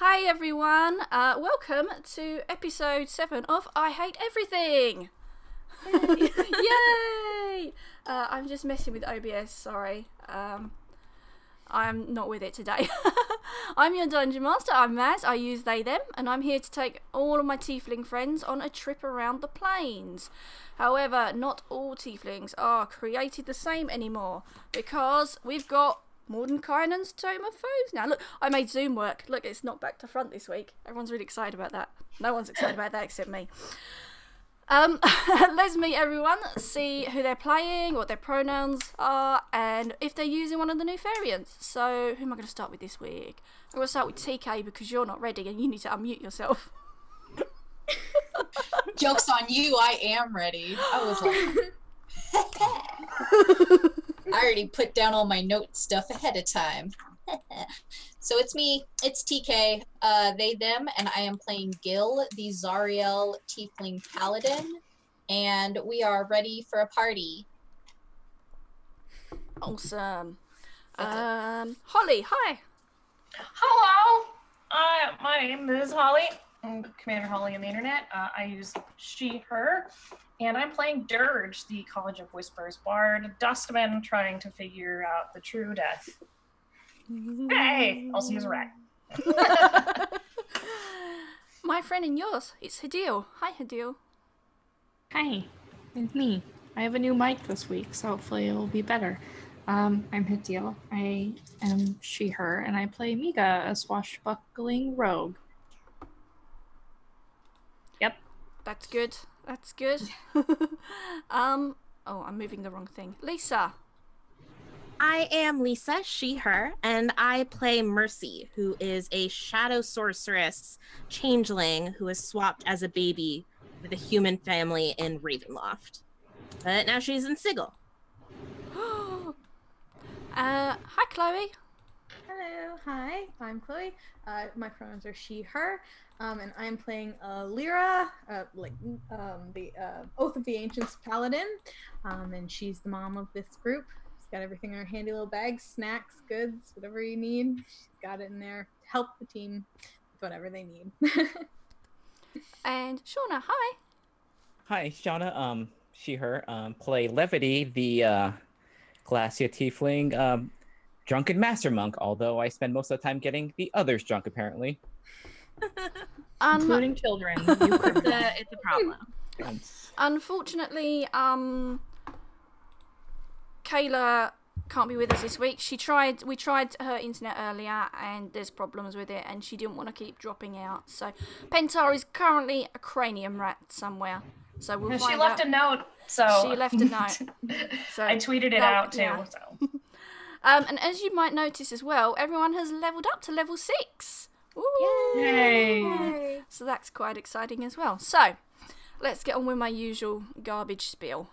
Hi everyone, welcome to episode 7 of I Hate Everything! Yay! I'm just messing with OBS, sorry. I'm not with it today. I'm your Dungeon Master, I'm Maz, I use they, them, and I'm here to take all of my tiefling friends on a trip around the plains. However, not all tieflings are created the same anymore, because we've got Mordenkainen's Tome of Foes now. Look, I made Zoom work. Look, it's not back to front this week. Everyone's really excited about that. No one's excited about that except me. Let's meet everyone, see who they're playing, what their pronouns are, and if they're using one of the new variants. So, who am I going to start with this week? I'm going to start with TK because you're not ready and you need to unmute yourself. Joke's on you, I am ready. I was like... I already put down all my note stuff ahead of time. So it's me, it's TK, they, them, and I am playing Gil, the Zariel Tiefling Paladin, and we are ready for a party. Awesome. Holly, hi. Hello, my name is Holly. I'm Commander Holly on the internet. I use she, her, and I'm playing Dirge, the College of Whispers Bard, Dustman trying to figure out the true death. Hey, also use a rat. My friend and yours, it's Hadil. Hi, Hadil. Hi, it's me. I have a new mic this week, so hopefully it will be better. I'm Hadil. I am she, her, and I play Miga, a swashbuckling rogue. Yep. That's good. That's good. Oh, I'm moving the wrong thing. Lisa. I am Lisa, she, her, and I play Mercy, who is a shadow sorceress changeling who was swapped as a baby with a human family in Ravenloft. But now she's in Sigil. Hi, Chloe. Hello, hi, I'm Chloe. My pronouns are she, her, and I'm playing Lyra, the Oath of the Ancients paladin, and she's the mom of this group. She's got everything in her handy little bags, snacks, goods, whatever you need. She's got it in there to help the team with whatever they need. And Shauna, hi. Hi, Shauna, she, her, play Levity, the Glacia Tiefling, drunken master monk, although I spend most of the time getting the others drunk, apparently. Including children. It's a problem. Unfortunately, Kayla can't be with us this week. We tried her internet earlier, and there's problems with it, and she didn't want to keep dropping out. So, Pentar is currently a cranium rat somewhere. So we'll find out. She left a note, so... She left a note. So I tweeted it out, too, yeah. so... And as you might notice as well, everyone has leveled up to level 6. Ooh. Yay! So that's quite exciting as well. So, let's get on with my usual garbage spiel.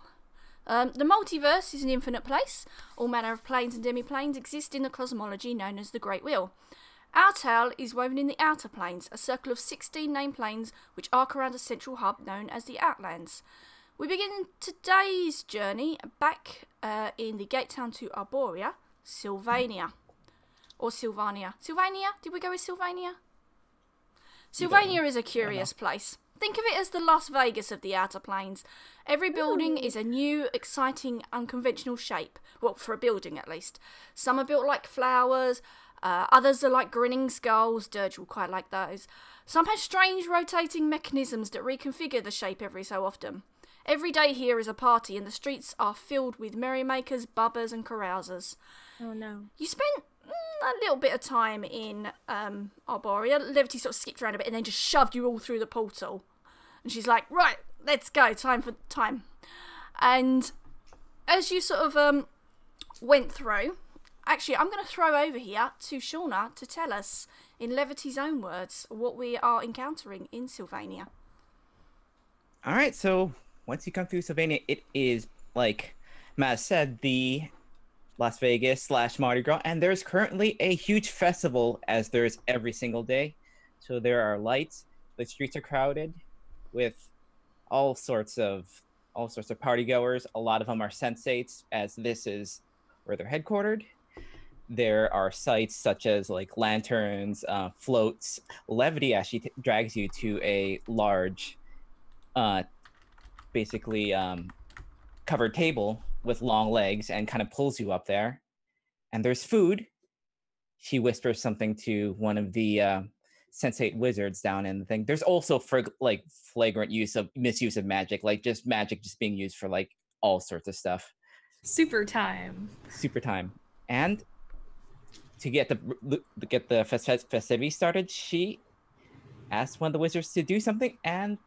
The multiverse is an infinite place. All manner of planes and demi-planes exist in the cosmology known as the Great Wheel. Our tale is woven in the outer planes, a circle of 16 named planes which arc around a central hub known as the Outlands. We begin today's journey back in the gate town to Arborea, Sylvania. Or Sylvania. Sylvania? Did we go with Sylvania? Sylvania is a curious place. Think of it as the Las Vegas of the outer planes. Every building is a new, exciting, unconventional shape. Well, for a building at least. Some are built like flowers, others are like grinning skulls. Dirge will quite like those. Some have strange rotating mechanisms that reconfigure the shape every so often. Every day here is a party, and the streets are filled with merrymakers, bubbers, and carousers. Oh no. You spent a little bit of time in Arborea. Levity sort of skipped around a bit and then just shoved you all through the portal. And she's like, right, let's go, time for time. And as you sort of went through, actually, I'm going to throw over here to Shauna to tell us, in Levity's own words, what we are encountering in Sylvania. All right, so once you come through Sylvania, it is, like Maz said, the Las Vegas / Mardi Gras, and there's currently a huge festival, as there's every single day. So there are lights, the streets are crowded with all sorts of party goers. A lot of them are sensates, as this is where they're headquartered. there are sites such as like lanterns, floats. Levity actually drags you to a large, basically covered table with long legs and kind of pulls you up there. And there's food. She whispers something to one of the sensate wizards down in the thing. There's also flagrant misuse of magic, like just magic just being used for like all sorts of stuff. Super time. And to get the festivity started, she asked one of the wizards to do something, and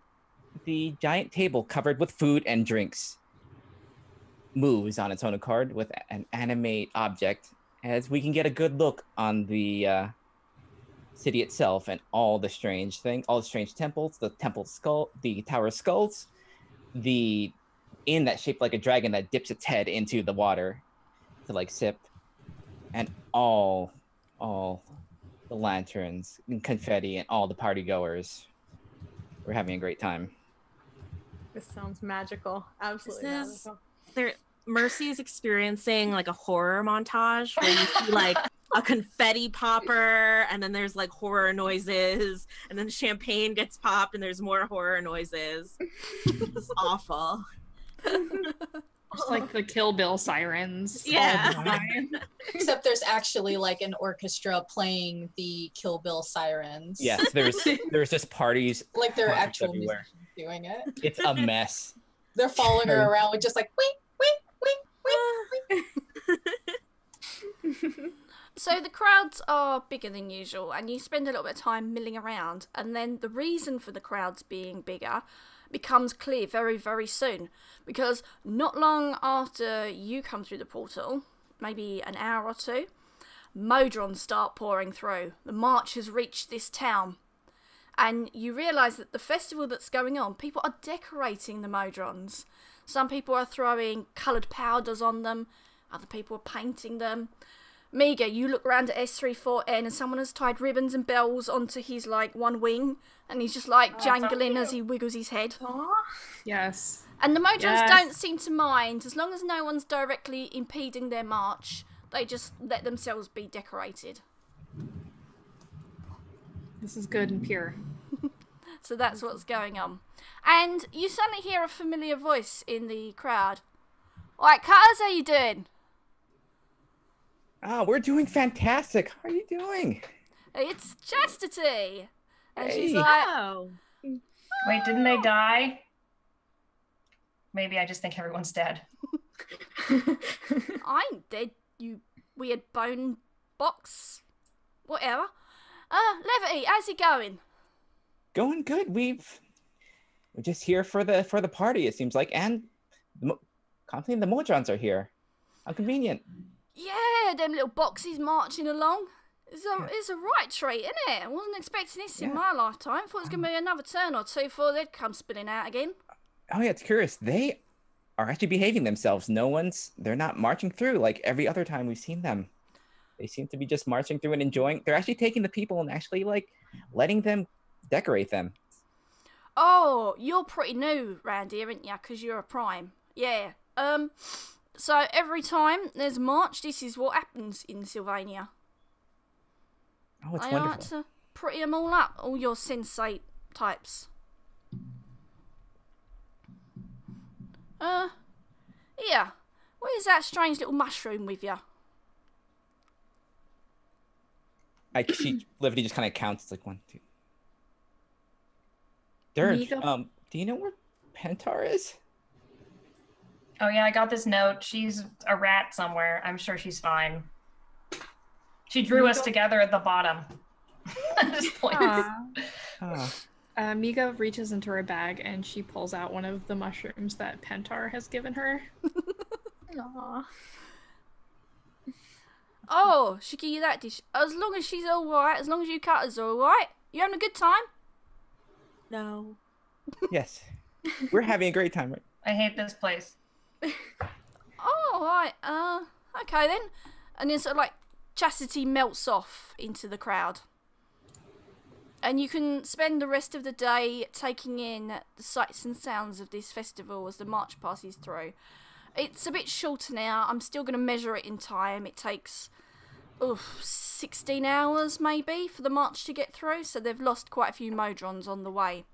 the giant table covered with food and drinks moves on its own accord with an animate object, as we can get a good look on the city itself and all the strange temples, the tower skulls, the inn that shaped like a dragon that dips its head into the water to like sip, and all the lanterns and confetti and all the party goers. We're having a great time. This sounds magical. Absolutely magical. Mercy is experiencing like a horror montage where you see like a confetti popper, and then there's like horror noises, and then champagne gets popped and there's more horror noises. It's awful. Just like the Kill Bill sirens. Yeah. Except there's actually like an orchestra playing the Kill Bill sirens. Yes, there's just parties. Like they're parties actual everywhere. musicians doing it. It's a mess. They're following her around with just like wink, wink, wink, wink, wink. So the crowds are bigger than usual, and you spend a little bit of time milling around, and then the reason for the crowds being bigger becomes clear very, very soon, because not long after you come through the portal, maybe an hour or two, Modrons start pouring through. The march has reached this town, and you realise that the festival that's going on, people are decorating the Modrons. Some people are throwing coloured powders on them, other people are painting them. Miga, you look around at S34N and someone has tied ribbons and bells onto his like one wing, and he's just like jangling as he wiggles his head. Aww. Yes. And the Modrons don't seem to mind, as long as no one's directly impeding their march, they just let themselves be decorated. This is good and pure. So that's what's going on. And you suddenly hear a familiar voice in the crowd. Alright, Cutters, how you doing? We're doing fantastic. How are you doing? It's Chastity. And Hey. she's like, Oh. Wait, didn't they die? Maybe I just think everyone's dead. I ain't dead, you weird bone box. Whatever. Levity, how's it going? Going good. We're just here for the party, it seems like, and Confronting, the Modrons are here. How convenient. Yeah, them little boxes marching along. It's a right treat, isn't it? I wasn't expecting this in my lifetime. Thought it was going to be another turn or two before they'd come spilling out again. Oh yeah, it's curious. They are actually behaving themselves. They're not marching through like every other time we've seen them. They seem to be just marching through and enjoying. They're actually taking the people and actually like letting them decorate them. Oh, you're pretty new round here, aren't you? Because you're a prime. Yeah. So every time there's a march, this is what happens in Sylvania. Oh, it's I wonderful. like to pretty them all up, all your sensate types. Yeah. What is that strange little mushroom with you? Livity just kind of counts. It's like 1, 2. Dirge, Miga? do you know where Pentar is? Oh yeah, I got this note. She's a rat somewhere. I'm sure she's fine. She drew us together at the bottom. Just points. Miga reaches into her bag and she pulls out one of the mushrooms that Pentar has given her. Aww. Oh, she give you that dish. As long as she's alright, as long as you Cutters are alright, you having a good time? No. Yes. We're having a great time, right? I hate this place. Oh, right. Okay then. And then sort of like Chastity melts off into the crowd. And you can spend the rest of the day taking in the sights and sounds of this festival as the march passes through. It's a bit shorter now. I'm still going to measure it in time. It takes 16 hours maybe for the march to get through, so they've lost quite a few modrons on the way.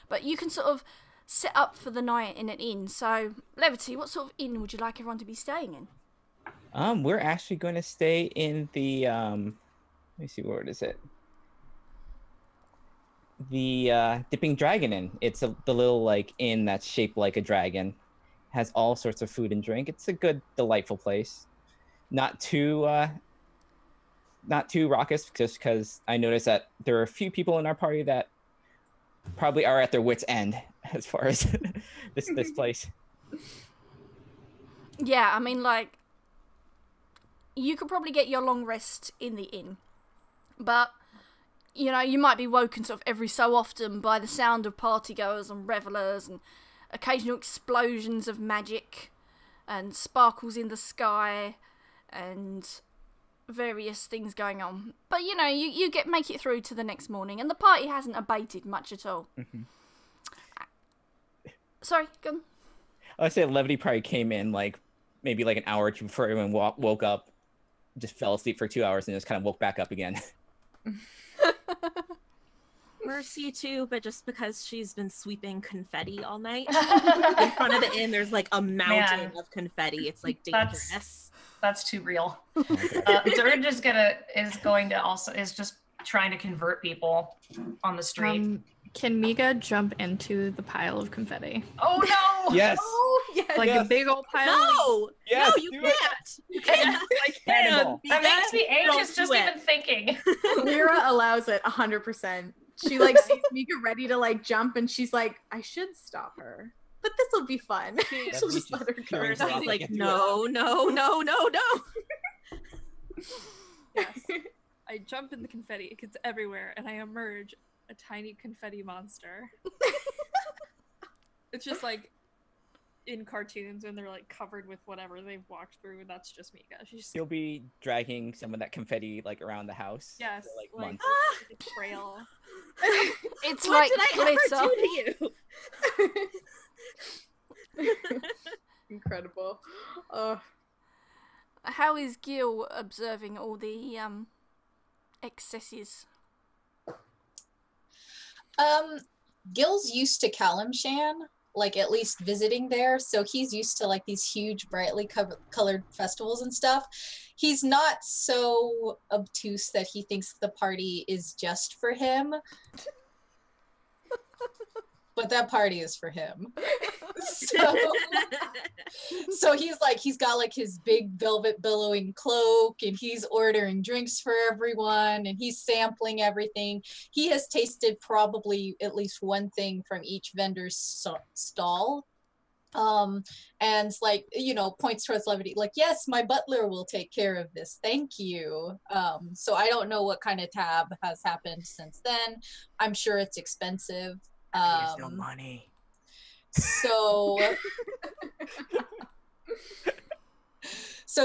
But you can sort of set up for the night in an inn. So, Levity, what sort of inn would you like everyone to be staying in? We're actually going to stay in the let me see, where is it? The Dipping Dragon Inn. It's the little like inn that's shaped like a dragon. Has all sorts of food and drink. It's a good, delightful place. Not too raucous, just because I noticed that there are a few people in our party that probably are at their wits' end as far as this place. Yeah, I mean, like, you could probably get your long rest in the inn, but, you know, you might be woken sort of every so often by the sound of partygoers and revellers and occasional explosions of magic and sparkles in the sky and various things going on. But, you know, you make it through to the next morning, and the party hasn't abated much at all. Mm-hmm. Sorry, go on. I would say Levity probably came in like maybe like an hour or two before everyone woke up, just fell asleep for 2 hours, and just kind of woke back up again. Mercy too, but just because she's been sweeping confetti all night in front of the inn, there's like a mountain of confetti. It's like dangerous. That's too real. Dirge is just trying to convert people on the street. Can Miga jump into the pile of confetti? Oh no! Yes. Oh, yes. Like a big old pile. No! Yes, no, you can't. You can't. I Cannibal. That makes me anxious just even thinking. Lyra allows it 100%. She like sees Mika ready to like jump, and she's like, I should stop her, but this will be fun. She'll just let her go. Mercy's like, no. Yes. I jump in the confetti. It gets everywhere, and I emerge a tiny confetti monster. It's just like in cartoons when they're like covered with whatever they've walked through, and that's just Mika. You'll be dragging some of that confetti like around the house. Yes, for, like months. a trail. It's What like did I glitter. ever do to you? Incredible. How is Gil observing all the excesses? Gil's used to Kalimshan, like at least visiting there, so he's used to like these huge brightly colored festivals and stuff. He's not so obtuse that he thinks the party is just for him, but that party is for him. So he's got like his big velvet billowing cloak, and he's ordering drinks for everyone, and he's sampling everything. He has tasted probably at least one thing from each vendor's stall. And like, you know, points towards Levity, like, yes, my butler will take care of this, thank you. So I don't know what kind of tab has happened since then. I'm sure it's expensive. He has no money. So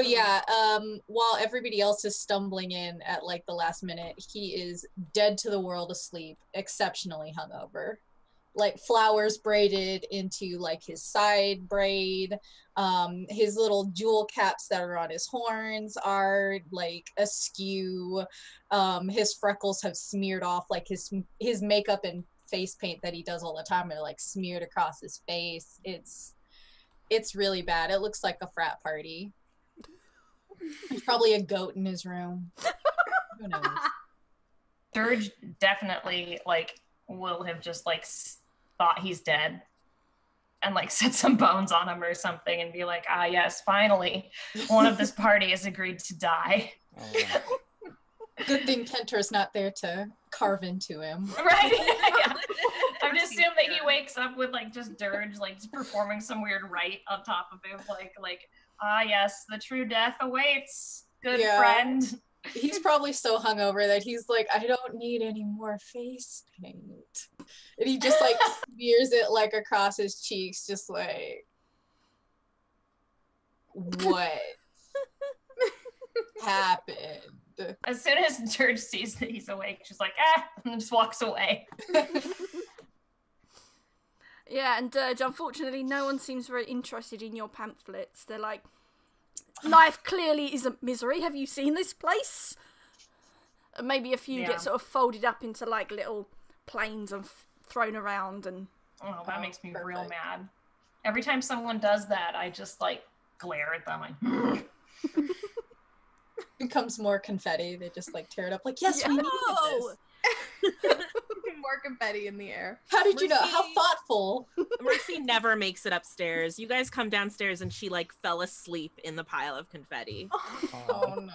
yeah, while everybody else is stumbling in at like the last minute, he is dead to the world asleep, exceptionally hungover. Like flowers braided into like his side braid. His little jewel caps that are on his horns are like askew. His freckles have smeared off, like his makeup and face paint that he does all the time are like smeared across his face. It's really bad. It looks like a frat party. There's probably a goat in his room. Who knows? Dirge definitely like will have just like thought he's dead and like set some bones on him or something and be like, ah yes, finally one of this party has agreed to die. Oh, wow. Good thing Kentor's not there to carve into him. Right? Yeah. I would assume that he wakes up with like just Dirge like just performing some weird rite on top of him, like ah yes, the true death awaits, good friend. He's probably so hungover that he's like, I don't need any more face paint. And he just like smears it like across his cheeks, just like, what happened? As soon as Dirge sees that he's awake, she's like, and just walks away. Yeah, and Dirge, unfortunately, no one seems very interested in your pamphlets. They're like, life clearly isn't misery. Have you seen this place? And maybe a few get sort of folded up into like little planes and thrown around and... Oh, that makes me real mad. Every time someone does that, I just like glare at them. Like, becomes more confetti. They just like tear it up. Like, yes, we needed this. More confetti in the air. How did you know? How thoughtful. Mercy never makes it upstairs. You guys come downstairs and she like fell asleep in the pile of confetti. Oh no.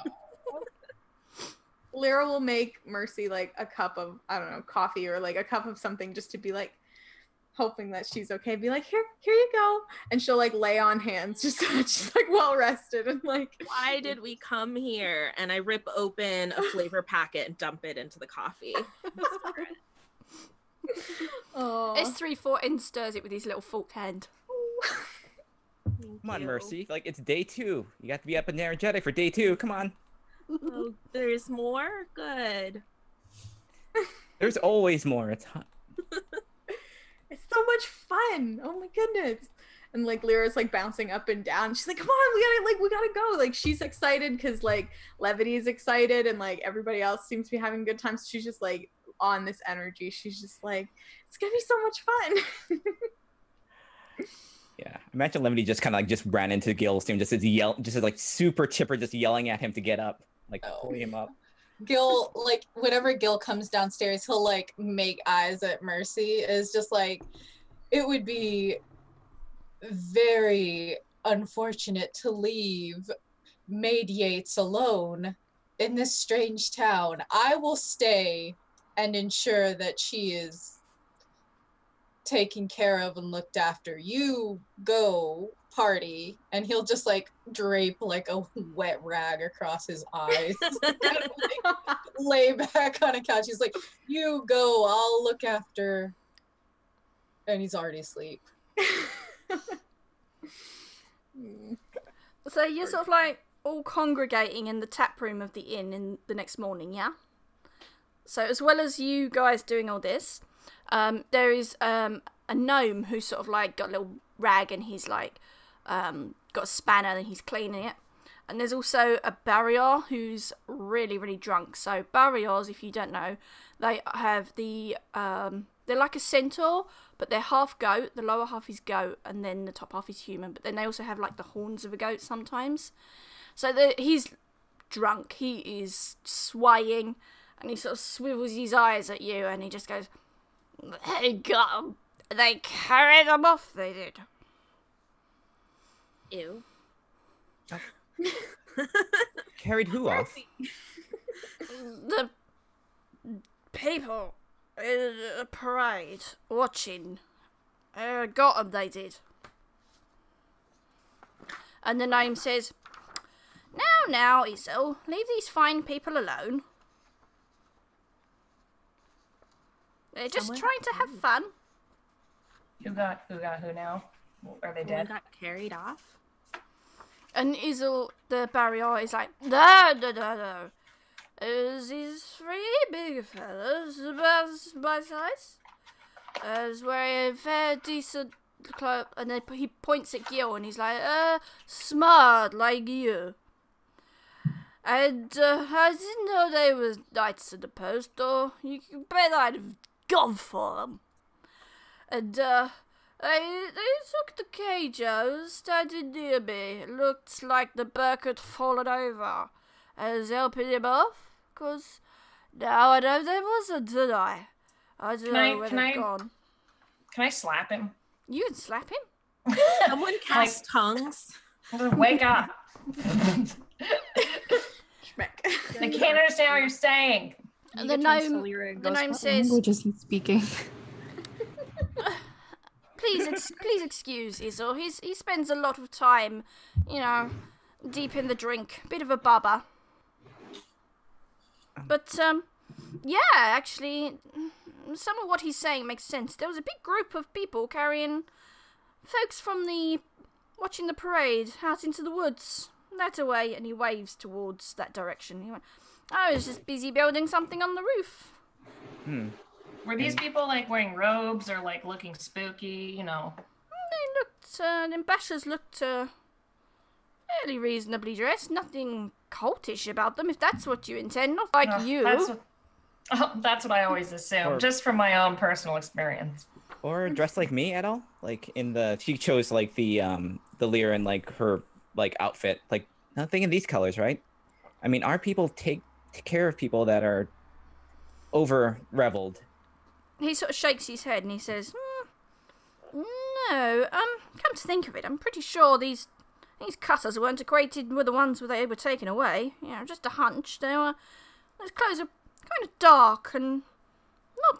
Lyra will make Mercy like a cup of, I don't know, coffee or like a cup of something just to be like, hoping that she's okay. Be like, here you go. And she'll like lay on hands just so that she's like well rested and like, why did we come here? And I rip open a flavor packet and dump it into the coffee. oh. S34 stirs it with his little forked hand. Come on, Mercy. Like, it's day 2. You got to be up and energetic for day 2. Come on. Oh, there's more? Good. There's always more. It's hot. It's so much fun. Oh my goodness. And like Lyra's like bouncing up and down. She's like, come on, we gotta go. Like she's excited because like Levity's excited and like everybody else seems to be having good times. She's just like on this energy. She's just like, it's gonna be so much fun. Yeah. Imagine Levity just kind of like just ran into Gil's team, just like super chipper, just yelling at him to get up, like pulling him up. Gil, like, whenever Gil comes downstairs, he'll, like, make eyes at Mercy. It's just, like, it would be very unfortunate to leave Maid Yates alone in this strange town. I will stay and ensure that she is taken care of and looked after. You go party. And he'll just like drape like a wet rag across his eyes and, like, lay back on a couch. He's like, you go, I'll look after. And he's already asleep. So you're sort of like all congregating in the tap room of the inn in the next morning, yeah? So as well as you guys doing all this, there is a gnome who's sort of like got a little rag and he's like got a spanner and he's cleaning it. And there's also a barrier who's really, really drunk. So barriers, if you don't know, they have the they're like a centaur, but they're half goat. The lower half is goat, and then the top half is human. But then they also have like the horns of a goat sometimes. So he's drunk. He is swaying, and he sort of swivels his eyes at you, and he just goes, "They got 'em. They carried them off. They did." Ew. Carried who off? The people in a parade watching. Got 'em, they did. And the gnome says, Now, Isel, leave these fine people alone. They're just trying to have fun. Who got who now? Are they dead? Got carried off? And Isel, the barrier, is like, No. These 3 big fellas, about my size, is wearing fair decent clothes, and then he points at Gil, and he's like, smart like you. And I didn't know they was knights of the post, or you can bet I'd have gone for them. And they took the cage out, standing near me. It looked like the Burke had fallen over. I was helping him off, because now I know there wasn't, did I? I don't know where they've gone. Can I slap him? You can slap him? Someone cast tongues. Wake up. I can't understand what you're saying. The gnome says, language is he speaking? Please excuse Isel. He spends a lot of time, deep in the drink. Bit of a bubba. But, yeah, actually, some of what he's saying makes sense. There was a big group of people carrying folks from watching the parade out into the woods. That away, and he waves towards that direction. He went, I was just busy building something on the roof. Were these people, like, wearing robes or, like, looking spooky, They looked, the bashers looked, fairly reasonably dressed. Nothing cultish about them, if that's what you intend. Not like you. That's what I always assume, just from my own personal experience. Or dressed like me at all? Like she chose like the Lyra and like her like outfit. Like nothing in these colors, right? I mean, our people take care of people that are over reveled. He sort of shakes his head and he says, no, come to think of it, I'm pretty sure these cutters weren't equated with the ones where they were taken away. You know, just a hunch. Those clothes are kind of dark and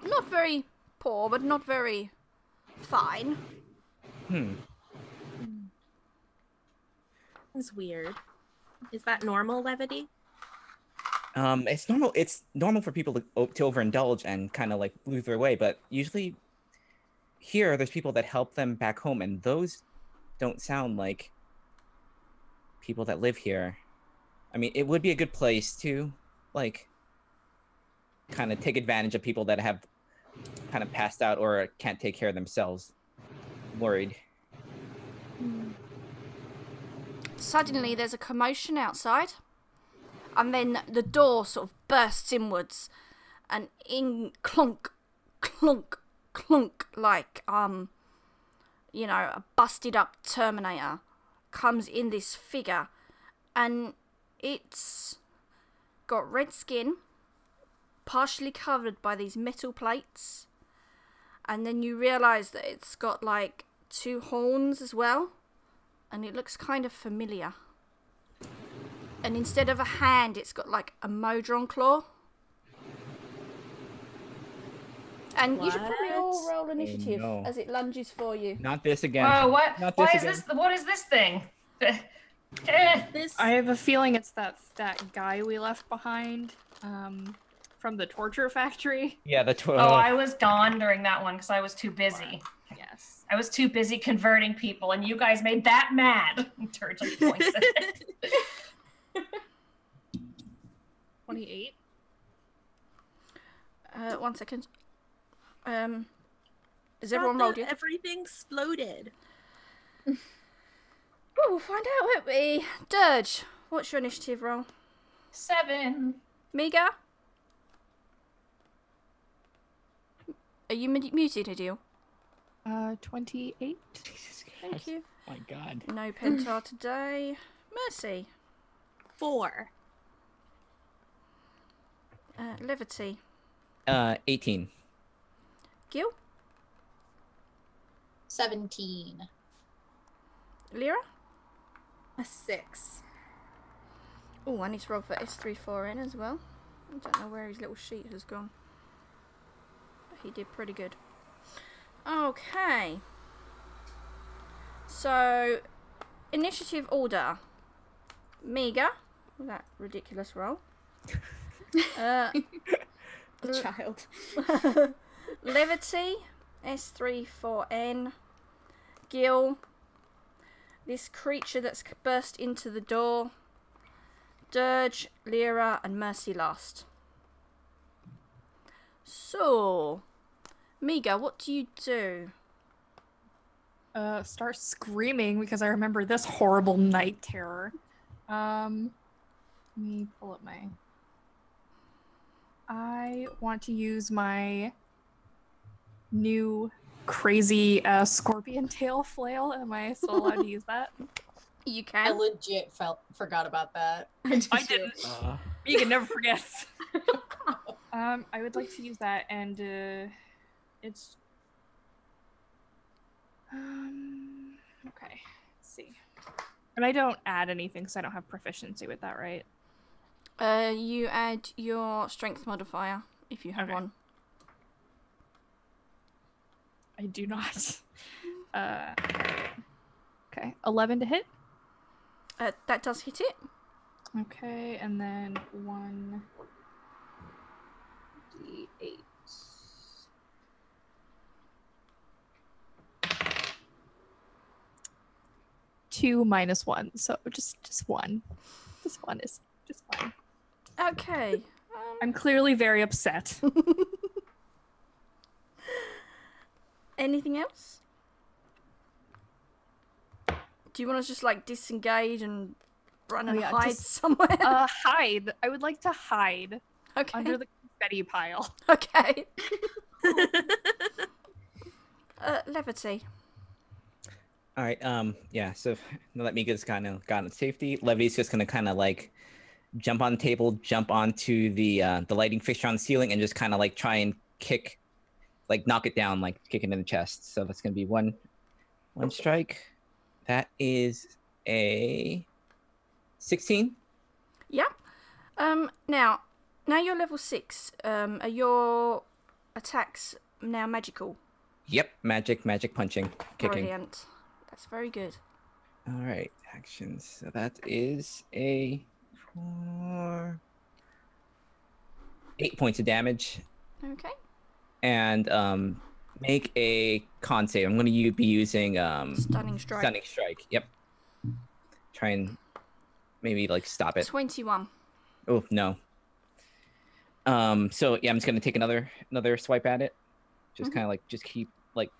not very poor, but not very fine. It's weird. Is that normal, Levity? It's normal. It's normal for people to overindulge and kind of like lose their way, but usually here there's people that help them back home, and those don't sound like people that live here. I mean, it would be a good place to like kind of take advantage of people that have kind of passed out or can't take care of themselves. Worried. Suddenly there's a commotion outside, and then the door sort of bursts inwards, and in clunk, clunk, clunk, like you know, a busted up Terminator comes in this figure, and it's got red skin, partially covered by these metal plates, and then you realise that it's got like 2 horns as well, and it looks kind of familiar. And instead of a hand, it's got like a Modron claw. And you should probably all roll initiative as it lunges for you. Not this again. Oh, what? Not Why this is again. this? What is this thing? I have a feeling it's that guy we left behind from the torture factory. Yeah, the Oh, I was gone during that one because I was too busy. Yes. I was too busy converting people, and you guys made that mad. Turgid points at it. 28. 1 second. Has everyone rolled yet? Everything exploded. Well, we'll find out, won't we? Dirge, what's your initiative roll? 7. Miga? Are you muted, Adil? 28. Thank you. My God. No Pentar today. Mercy. 4. Levity. 18. Gil? 17. Lyra? A 6. Oh, I need to roll for S34N as well. I don't know where his little sheet has gone. But he did pretty good. Okay. So, initiative order. Miga, with that ridiculous roll. The child. Levity, S34N. Gil, this creature that's burst into the door. Dirge, Lyra, and Mercy last. So, Miga, what do you do? Start screaming because I remember this horrible night terror. Let me pull up my... I want to use my new crazy scorpion tail flail. Am I still allowed to use that? You I can. legit forgot about that. I didn't. You can never forget. I would like to use that, and it's okay. Let's see. And I don't add anything because I don't have proficiency with that, right? You add your strength modifier if you have one. I do not. Okay, 11 to hit. That does hit it. Okay, and then 1d8. 2 minus 1, so just 1. Just 1 is just fine. Okay. I'm clearly very upset. Anything else? Do you want to just like disengage and run Oh, and yeah, hide just, somewhere? Hide. I would like to hide Okay. under the confetti pile. Okay. Levity. All right. Yeah. So let me just kind of got in safety. Levity's just gonna kind of like jump on the table, jump onto the lighting fixture on the ceiling, and just kind of like try and kick, like knock it down, like kick it in the chest. So that's gonna be one strike. That is a 16. Yeah. Now you're level 6. Are your attacks now magical? Yep. Magic punching, kicking. Brilliant. That's very good. All right. Actions. So that is a 8 points of damage. Okay. And make a con save. I'm going to be using Stunning strike. Stunning strike. Yep. Try and maybe like stop it. 21. Oh no. So yeah, I'm just going to take another swipe at it. Just kind of like just keep like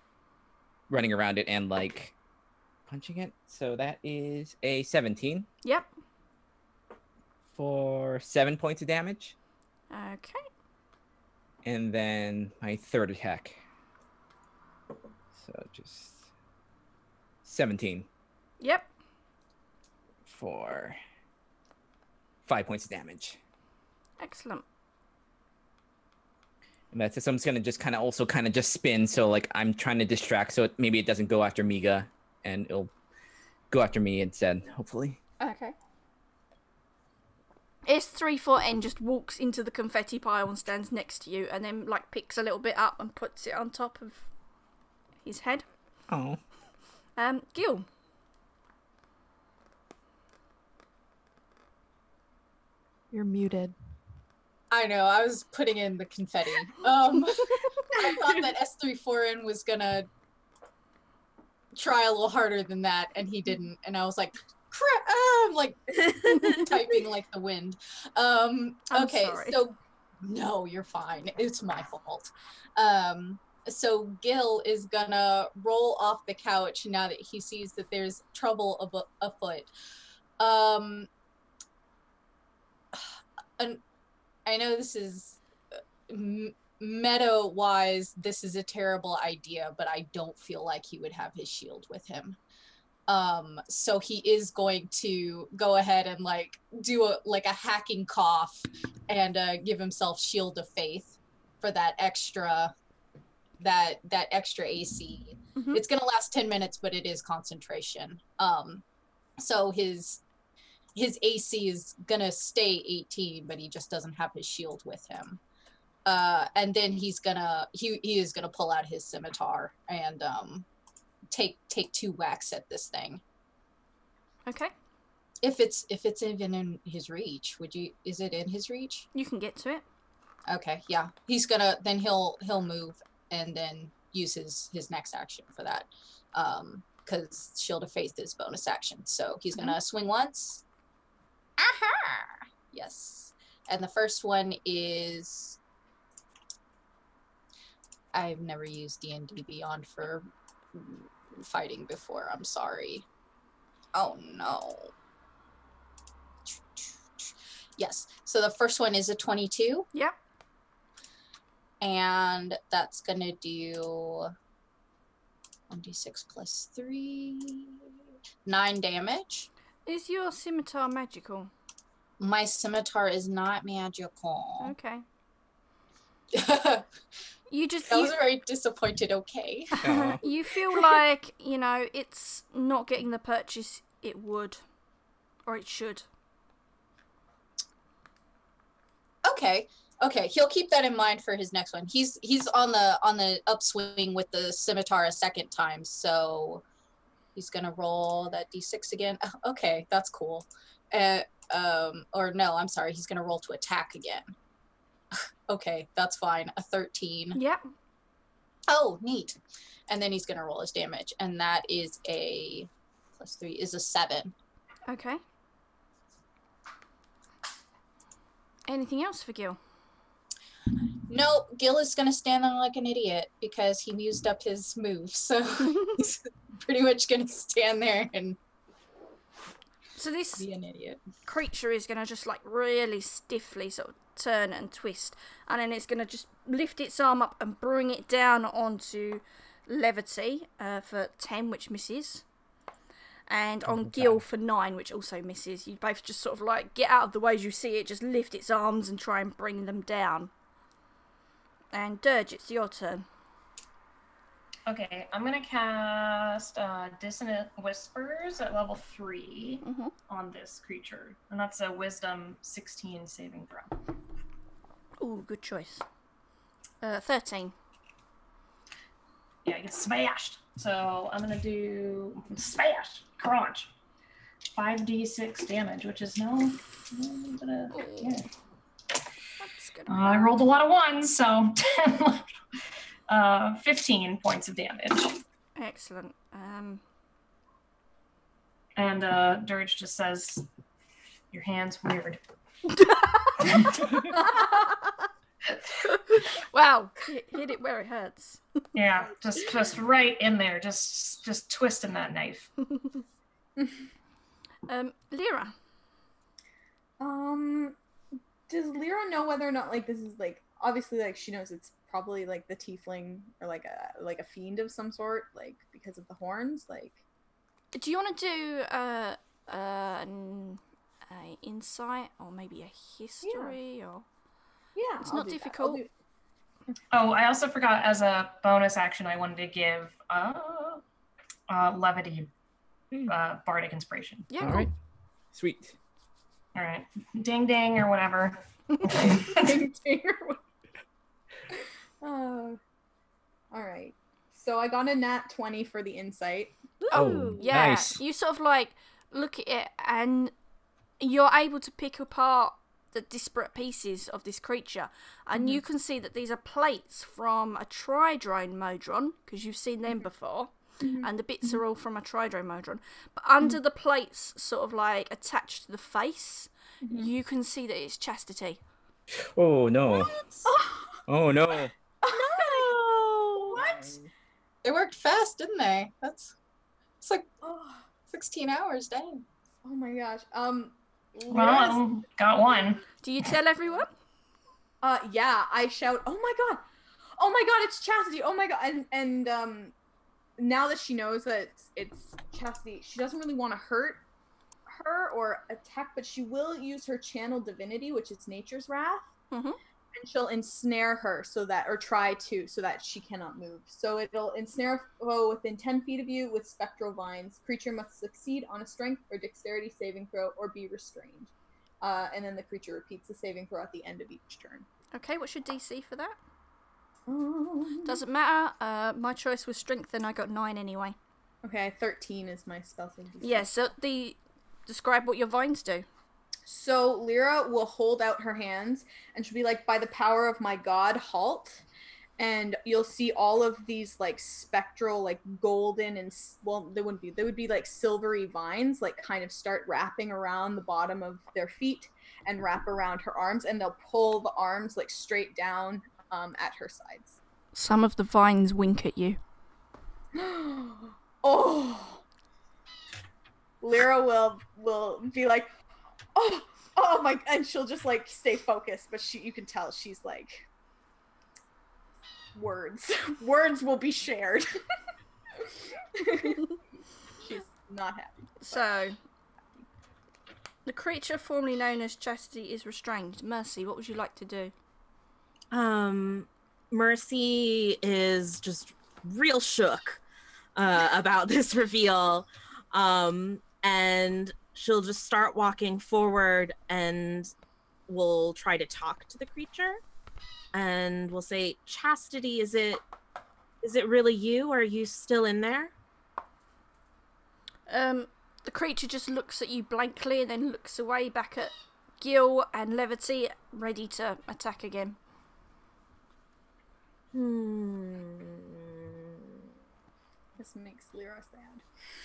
running around it and like punching it. So that is a 17. Yep. For 7 points of damage. Okay. And then my third attack. So just 17. Yep. For 5 points of damage. Excellent. And that's it. So I'm just gonna just kind of just spin. So like I'm trying to distract, so maybe it doesn't go after Miga, and it'll go after me instead. Hopefully. Okay. S34N just walks into the confetti pile and stands next to you, and then like picks a little bit up and puts it on top of his head. Oh. Gil. You're muted. I know, I was putting in the confetti. I thought that S34N was gonna try a little harder than that, and he didn't. And I was like, I'm like typing like the wind. Okay, sorry. so no, you're fine. It's my fault. So Gil is gonna roll off the couch now that he sees that there's trouble afoot. And I know this is meta-wise, this is a terrible idea, but I don't feel like he would have his shield with him. So he is going to go ahead and like do a hacking cough and give himself Shield of Faith for that extra AC. Mm-hmm. It's gonna last 10 minutes, but it is concentration. So his AC is gonna stay 18, but he just doesn't have his shield with him. And then he is gonna pull out his scimitar and take 2 whacks at this thing. Okay. If it's even in his reach, is it in his reach? You can get to it. Okay, yeah. He'll move and then use his next action for that. Because Shield of Faith is bonus action. So he's gonna swing once. Aha! Yes. And the first one is, I've never used D&D Beyond for fighting before. I'm sorry. Oh no. Yes. So the first one is a 22. Yep. And that's gonna do 1d6 plus 3, 9 damage. Is your scimitar magical? My scimitar is not magical. Okay. You just That was a very disappointed okay. you feel like, it's not getting the purchase it would, or it should. Okay, he'll keep that in mind for his next one. He's on the upswing with the scimitar a second time, so he's gonna roll that d6 again. Okay, that's cool. Or no, I'm sorry, he's gonna roll to attack again. Okay, that's fine. A 13. Yep. Oh, neat. And then he's gonna roll his damage, and that is a plus 3 is a 7. Okay. Anything else for Gil? No, Gil is gonna stand there like an idiot because he used up his move, so he's pretty much gonna stand there and So this Be an idiot. creature is going to just like really stiffly sort of turn and twist, and then it's going to just lift its arm up and bring it down onto Levity for 10, which misses, and on Gil for 9, which also misses. You both just sort of like get out of the way as you see it just lift its arms and try and bring them down. And Dirge, it's your turn. Okay, I'm gonna cast Dissonant Whispers at level 3 on this creature, and that's a Wisdom 16 saving throw. Ooh, good choice. 13. Yeah, it gets smashed. So I'm gonna do smash, crunch, 5d6 damage, which is no. Yeah. That's good. I rolled a lot of ones, so 15 points of damage. Excellent. And Dirge just says, "Your hand's weird." Wow, hit it where it hurts. Yeah, just right in there, just twisting that knife. Lyra. Does Lyra know whether or not like this is like obviously like she knows it's probably like the tiefling or like a fiend of some sort, like because of the horns, like. Do you want to do an insight or maybe a history or? Yeah, it's not difficult. Oh, I also forgot as a bonus action I wanted to give levity bardic inspiration. Yeah, All cool. right. Sweet. All right, ding ding or whatever. Ding, ding, or all right. So I got a nat 20 for the insight. Oh, yeah. Nice. You sort of like look at it and you're able to pick apart the disparate pieces of this creature, and you can see that these are plates from a tridrone modron, because you've seen them before, and the bits are all from a tridrone modron. But under the plates, sort of like attached to the face, you can see that it's chastity. Oh no. Oh no. No! What? They worked fast, didn't they? It's like 16 hours, dang. Oh my gosh. Well, got one. Do you tell everyone? Yeah, I shout, "Oh my god! Oh my god, it's Chastity! Oh my god!" And now that she knows that it's Chastity, she doesn't really want to hurt her or attack, but she will use her channel divinity, which is Nature's Wrath, and she'll ensnare her so that she cannot move. So it'll ensnare a foe within 10 feet of you with spectral vines. Creature must succeed on a strength or dexterity saving throw or be restrained. And then the creature repeats the saving throw at the end of each turn. Okay, what's your DC for that? Doesn't matter. My choice was strength, and I got 9 anyway. Okay, 13 is my spell save DC. Yeah, so describe what your vines do. So Lyra will hold out her hands and she'll be like, "By the power of my god, halt." And you'll see all of these like spectral, like golden and, well, they would be like silvery vines, like kind of start wrapping around the bottom of their feet and wrap around her arms, and they'll pull the arms like straight down at her sides. Some of the vines wink at you. Oh. Lyra will be like, oh my, and she'll just like stay focused, but you can tell she's like, words will be shared. She's not happy. So, the creature formerly known as Chastity is restrained. Mercy, what would you like to do? Mercy is just real shook about this reveal, and she'll just start walking forward and we'll try to talk to the creature, and we'll say, "Chastity, is it really you? Are you still in there?" The creature just looks at you blankly and then looks away back at Gil and Levity, ready to attack again. This makes Lyra sad.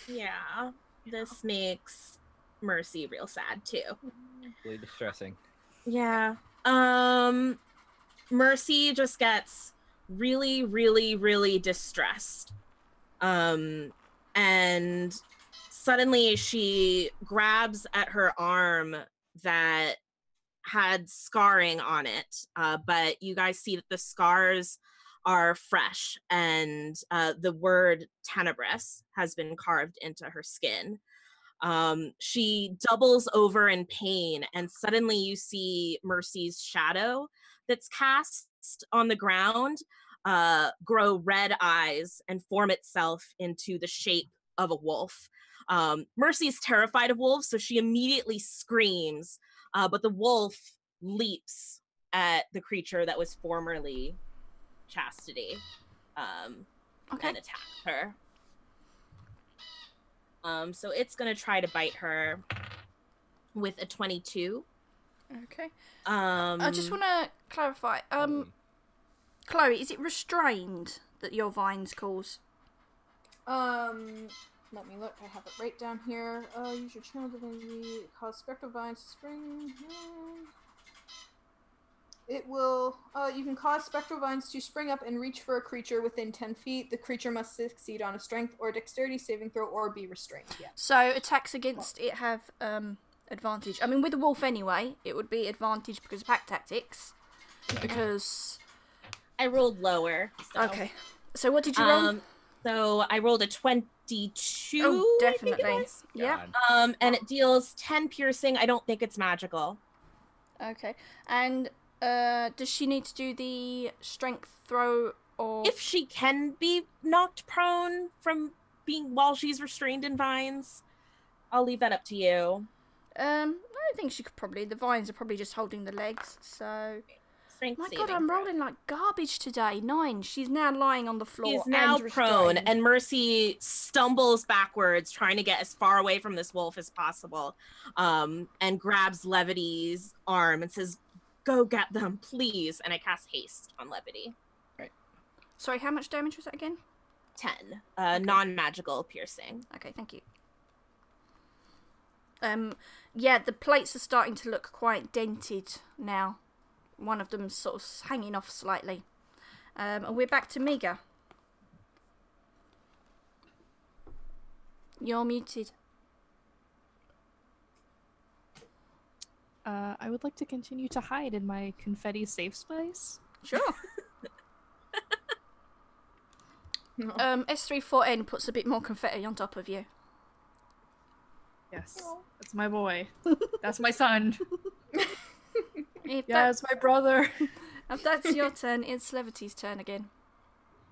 Yeah, this makes Mercy real sad too. Really distressing. Yeah. Mercy just gets really, really, really distressed. And suddenly she grabs at her arm that had scarring on it, but you guys see that the scars are fresh, and the word Tenebris has been carved into her skin. She doubles over in pain, and suddenly you see Mercy's shadow that's cast on the ground grow red eyes and form itself into the shape of a wolf. Mercy's terrified of wolves, so she immediately screams, but the wolf leaps at the creature that was formerly Chastity and attacks her. So it's gonna try to bite her with a 22. Okay. I just want to clarify. Chloe, is it restrained that your vines cause? Let me look. I have it right down here. Use your channel divinity. Cause spectral vines to spring. It will. You can cause spectral vines to spring up and reach for a creature within 10 feet. The creature must succeed on a strength or dexterity saving throw or be restrained. Yeah. So attacks against it have advantage. I mean, with a wolf anyway, it would be advantage because of pack tactics. Because I rolled lower. So. Okay. So what did you roll? So I rolled a 22. Oh, definitely. I think it was. Yeah. And it deals 10 piercing. I don't think it's magical. Okay. And does she need to do the strength throw or? If she can be knocked prone from being while she's restrained in vines, I'll leave that up to you. I think she could probably. The vines are probably just holding the legs. So. Strength My saving God, I'm throw. rolling like garbage today. 9. She's now lying on the floor. She's now and prone, restrained. and Mercy stumbles backwards, trying to get as far away from this wolf as possible, and grabs Levity's arm and says, "Go get them, please." And I cast haste on Levity. Right. Sorry, how much damage was that again? 10. Non-magical piercing. Okay, thank you. Yeah, the plates are starting to look quite dented now. One of them's sort of hanging off slightly. And we're back to Miga. You're muted. I would like to continue to hide in my confetti safe space. Sure. S34N puts a bit more confetti on top of you. Yes, that's my boy. That's my son. If Yeah, it's my brother. if that's your turn, it's Levity's turn again.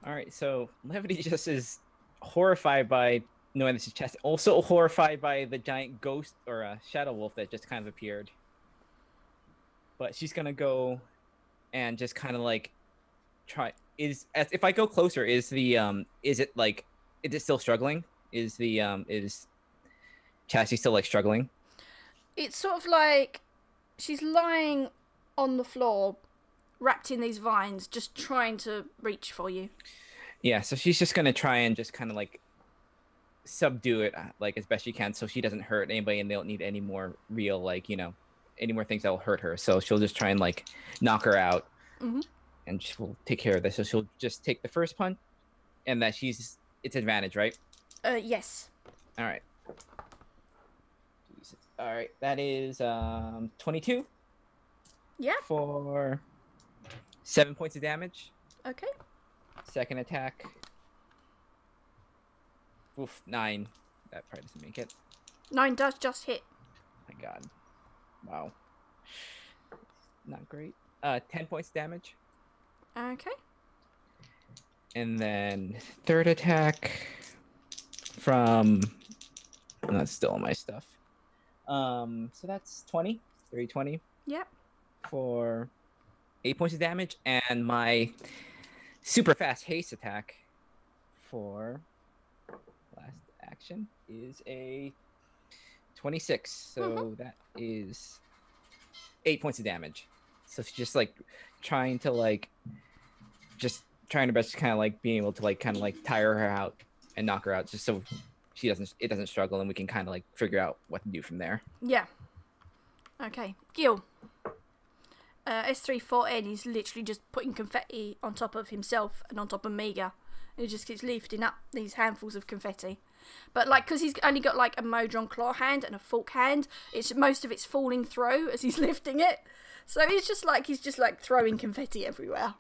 All right, so Levity just is horrified by knowing this is chest. Also horrified by the giant ghost or shadow wolf that just kind of appeared. But she's gonna go and just kind of like try. If I go closer, is it still struggling? Is Chastity still like struggling? It's sort of like she's lying on the floor, wrapped in these vines, just trying to reach for you. Yeah, so she's just gonna try and just kind of like subdue it like as best she can, so she doesn't hurt anybody, and they don't need any more real any more things that will hurt her. So she'll just try and like knock her out, and she'll take care of this. So she'll just take the first punch, and it's advantage, right? Yes. All right. Jesus. All right, that is 22. Yeah. For 7 points of damage. Okay. Second attack. Oof, 9. That probably doesn't make it. 9 does just hit. My God. Wow. Not great. 10 points of damage. Okay. And then third attack from... That's still on my stuff. So that's 20. 20. Yep. For 8 points of damage, and my super fast haste attack for last action is a 26. So that is 8 points of damage. So she's just like trying her best to kind of like being able to like kind of like tire her out and knock her out, just so it doesn't struggle, and we can kind of like figure out what to do from there. Yeah. Okay. Gil. S34N is literally just putting confetti on top of himself and on top of Miga. He just keeps lifting up these handfuls of confetti. But like, because he's only got like a Modron claw hand and a fork hand, most of it's falling through as he's lifting it. So he's just like throwing confetti everywhere.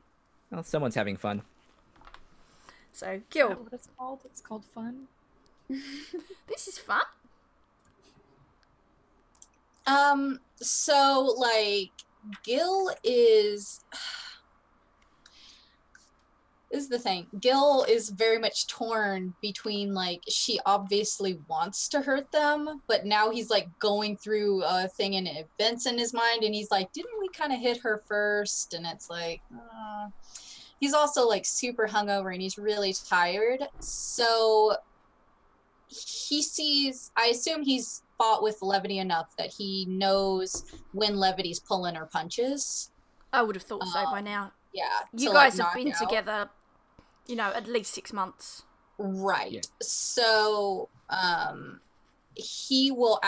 Well, someone's having fun. So Is Gil, that what it's called? It's called fun. this is fun. So like Gil is this is the thing. Gil is very much torn between like she obviously wants to hurt them, but now he's like going through a thing and events in his mind, and he's like, didn't we kind of hit her first? And it's like, he's also like super hungover and he's really tired. So he sees, I assume he's fought with Levity enough that he knows when Levity's pulling her punches. I would have thought so by now. Yeah. You to, guys like, have been knock out. together, you know, at least 6 months. Right. Yeah. So he'll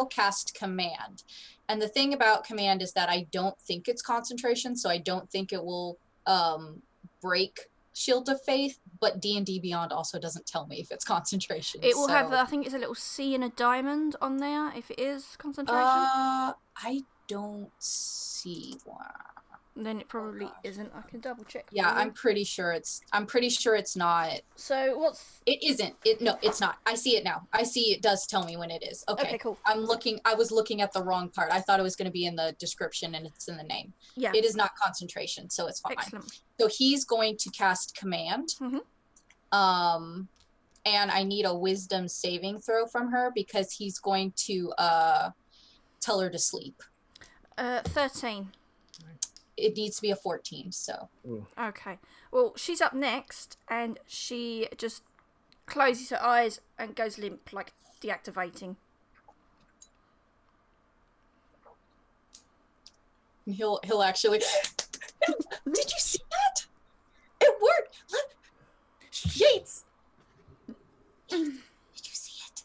cast command. And the thing about command is that I don't think it's concentration, so I don't think it will break Shield of Faith, but D&D Beyond also doesn't tell me if it's concentration. It will have, so- I think it's a little C and a diamond on there, if it is concentration. I don't see one. Then it probably isn't. I can double check. Yeah, for you. I'm pretty sure it's not. So what's... It isn't. No, it's not. I see it now. I see it does tell me when it is. Okay, cool. I was looking at the wrong part. I thought it was going to be in the description and it's in the name. Yeah. It is not concentration, so it's fine. Excellent. So he's going to cast command. Mhm. And I need a wisdom saving throw from her because he's going to tell her to sleep. 13. It needs to be a 14, so. Ooh. Okay. Well, she's up next, and she just closes her eyes and goes limp, like deactivating. He'll actually. Did you see that? It worked. Yates. Did you see it?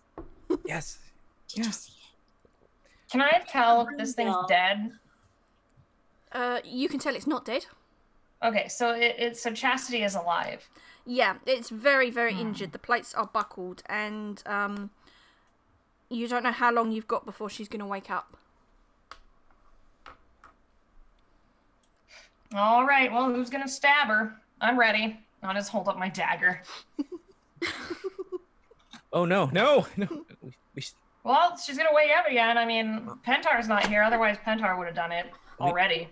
Yes. Did you see it? Can I tell if this thing's dead? You can tell it's not dead. Okay, so so Chastity is alive. Yeah, it's very, very injured. The plates are buckled, and you don't know how long you've got before she's going to wake up. All right, well, who's gonna stab her? I'm ready. I'll just hold up my dagger. Oh no! We should... Well, she's gonna wake up again. I mean, Pentar's not here. Otherwise, Pentar would have done it already.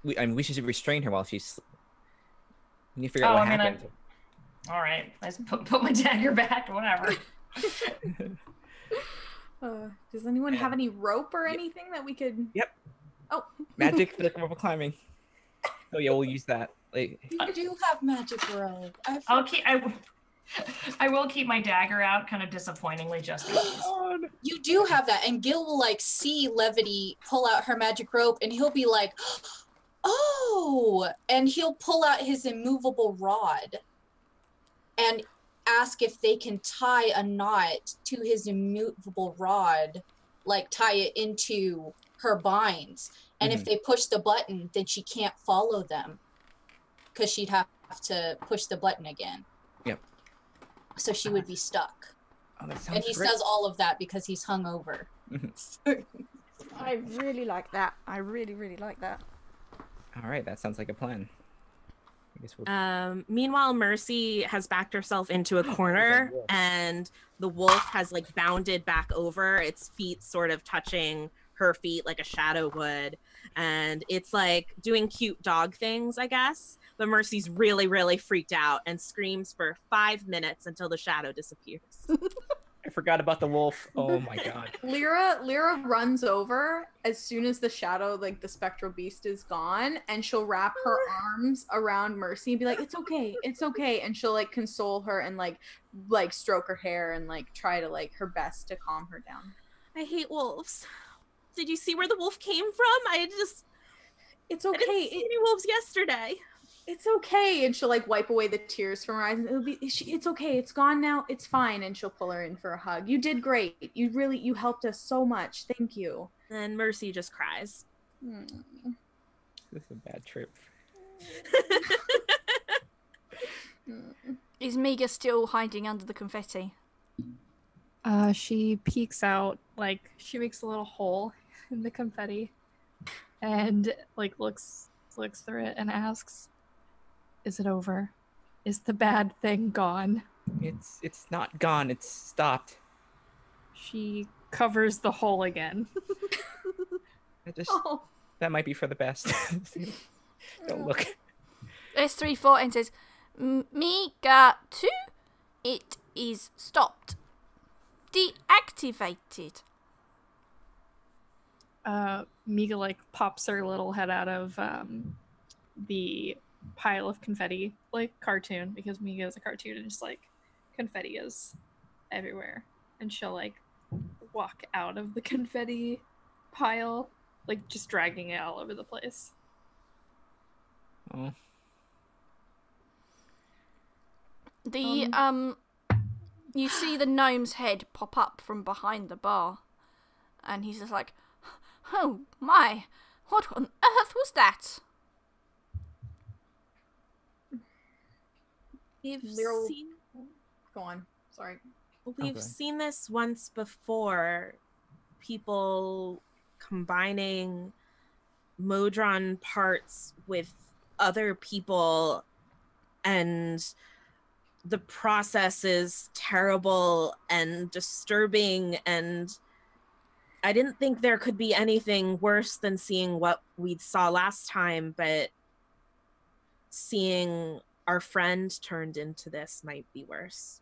we should restrain her while she's. We need to figure out what happened. All right, let's put my dagger back. Whatever. Does anyone have any rope or anything that we could? Yep. Oh. Magic for the rope climbing. Oh yeah, we'll use that. Like, You do have magic rope. I will keep my dagger out, kind of disappointingly, just in case. You do have that, and Gil will like see Levity pull out her magic rope, and he'll be like, "Oh!" And he'll pull out his immovable rod, and ask if they can tie a knot to his immovable rod, like tie it into her binds. And if they push the button, then she can't follow them, because she'd have to push the button again. Yep. So she would be stuck. oh, that sounds And he great. says all of that because he's hungover. I really like that. I really, really like that. All right, that sounds like a plan. I guess we'll... Meanwhile, Mercy has backed herself into a corner, wolf. and the wolf has like bounded back over, its feet sort of touching her feet like a shadow would, and it's like doing cute dog things, I guess. But Mercy's really, really freaked out and screams for 5 minutes until the shadow disappears. I forgot about the wolf. Oh my god. Lyra runs over as soon as the shadow, like the spectral beast, is gone, and she'll wrap her arms around Mercy and be like, "It's okay, it's okay," and she'll like console her and like stroke her hair and like try to like her best to calm her down. I hate wolves. Did you see where the wolf came from? It's I okay. didn't see any wolves yesterday. It's okay, and she'll like wipe away the tears from her eyes, and it's okay, it's gone now, it's fine, and she'll pull her in for a hug. You did great. You helped us so much. Thank you. And Mercy just cries. This is a bad trip. Is Miga still hiding under the confetti? She peeks out, like, she makes a little hole in the confetti and, like, looks through it and asks, "Is it over? Is the bad thing gone?" It's not gone. It's stopped. She covers the hole again. That might be for the best. Don't look. S34 says, Miga 2, it is stopped. Deactivated. Miga, like, pops her little head out of the pile of confetti, like cartoon, because Miga is a cartoon and just, like, confetti is everywhere. And she'll, like, walk out of the confetti pile, like, just dragging it all over the place. Oh. You see the gnome's head pop up from behind the bar, and he's just like, "Oh my, what on earth was that?" We've Lyra- seen Go on. Sorry. We've Okay. seen this once before. People combining Modron parts with other people, and the process is terrible and disturbing, and I didn't think there could be anything worse than seeing what we saw last time, but seeing our friend turned into this might be worse.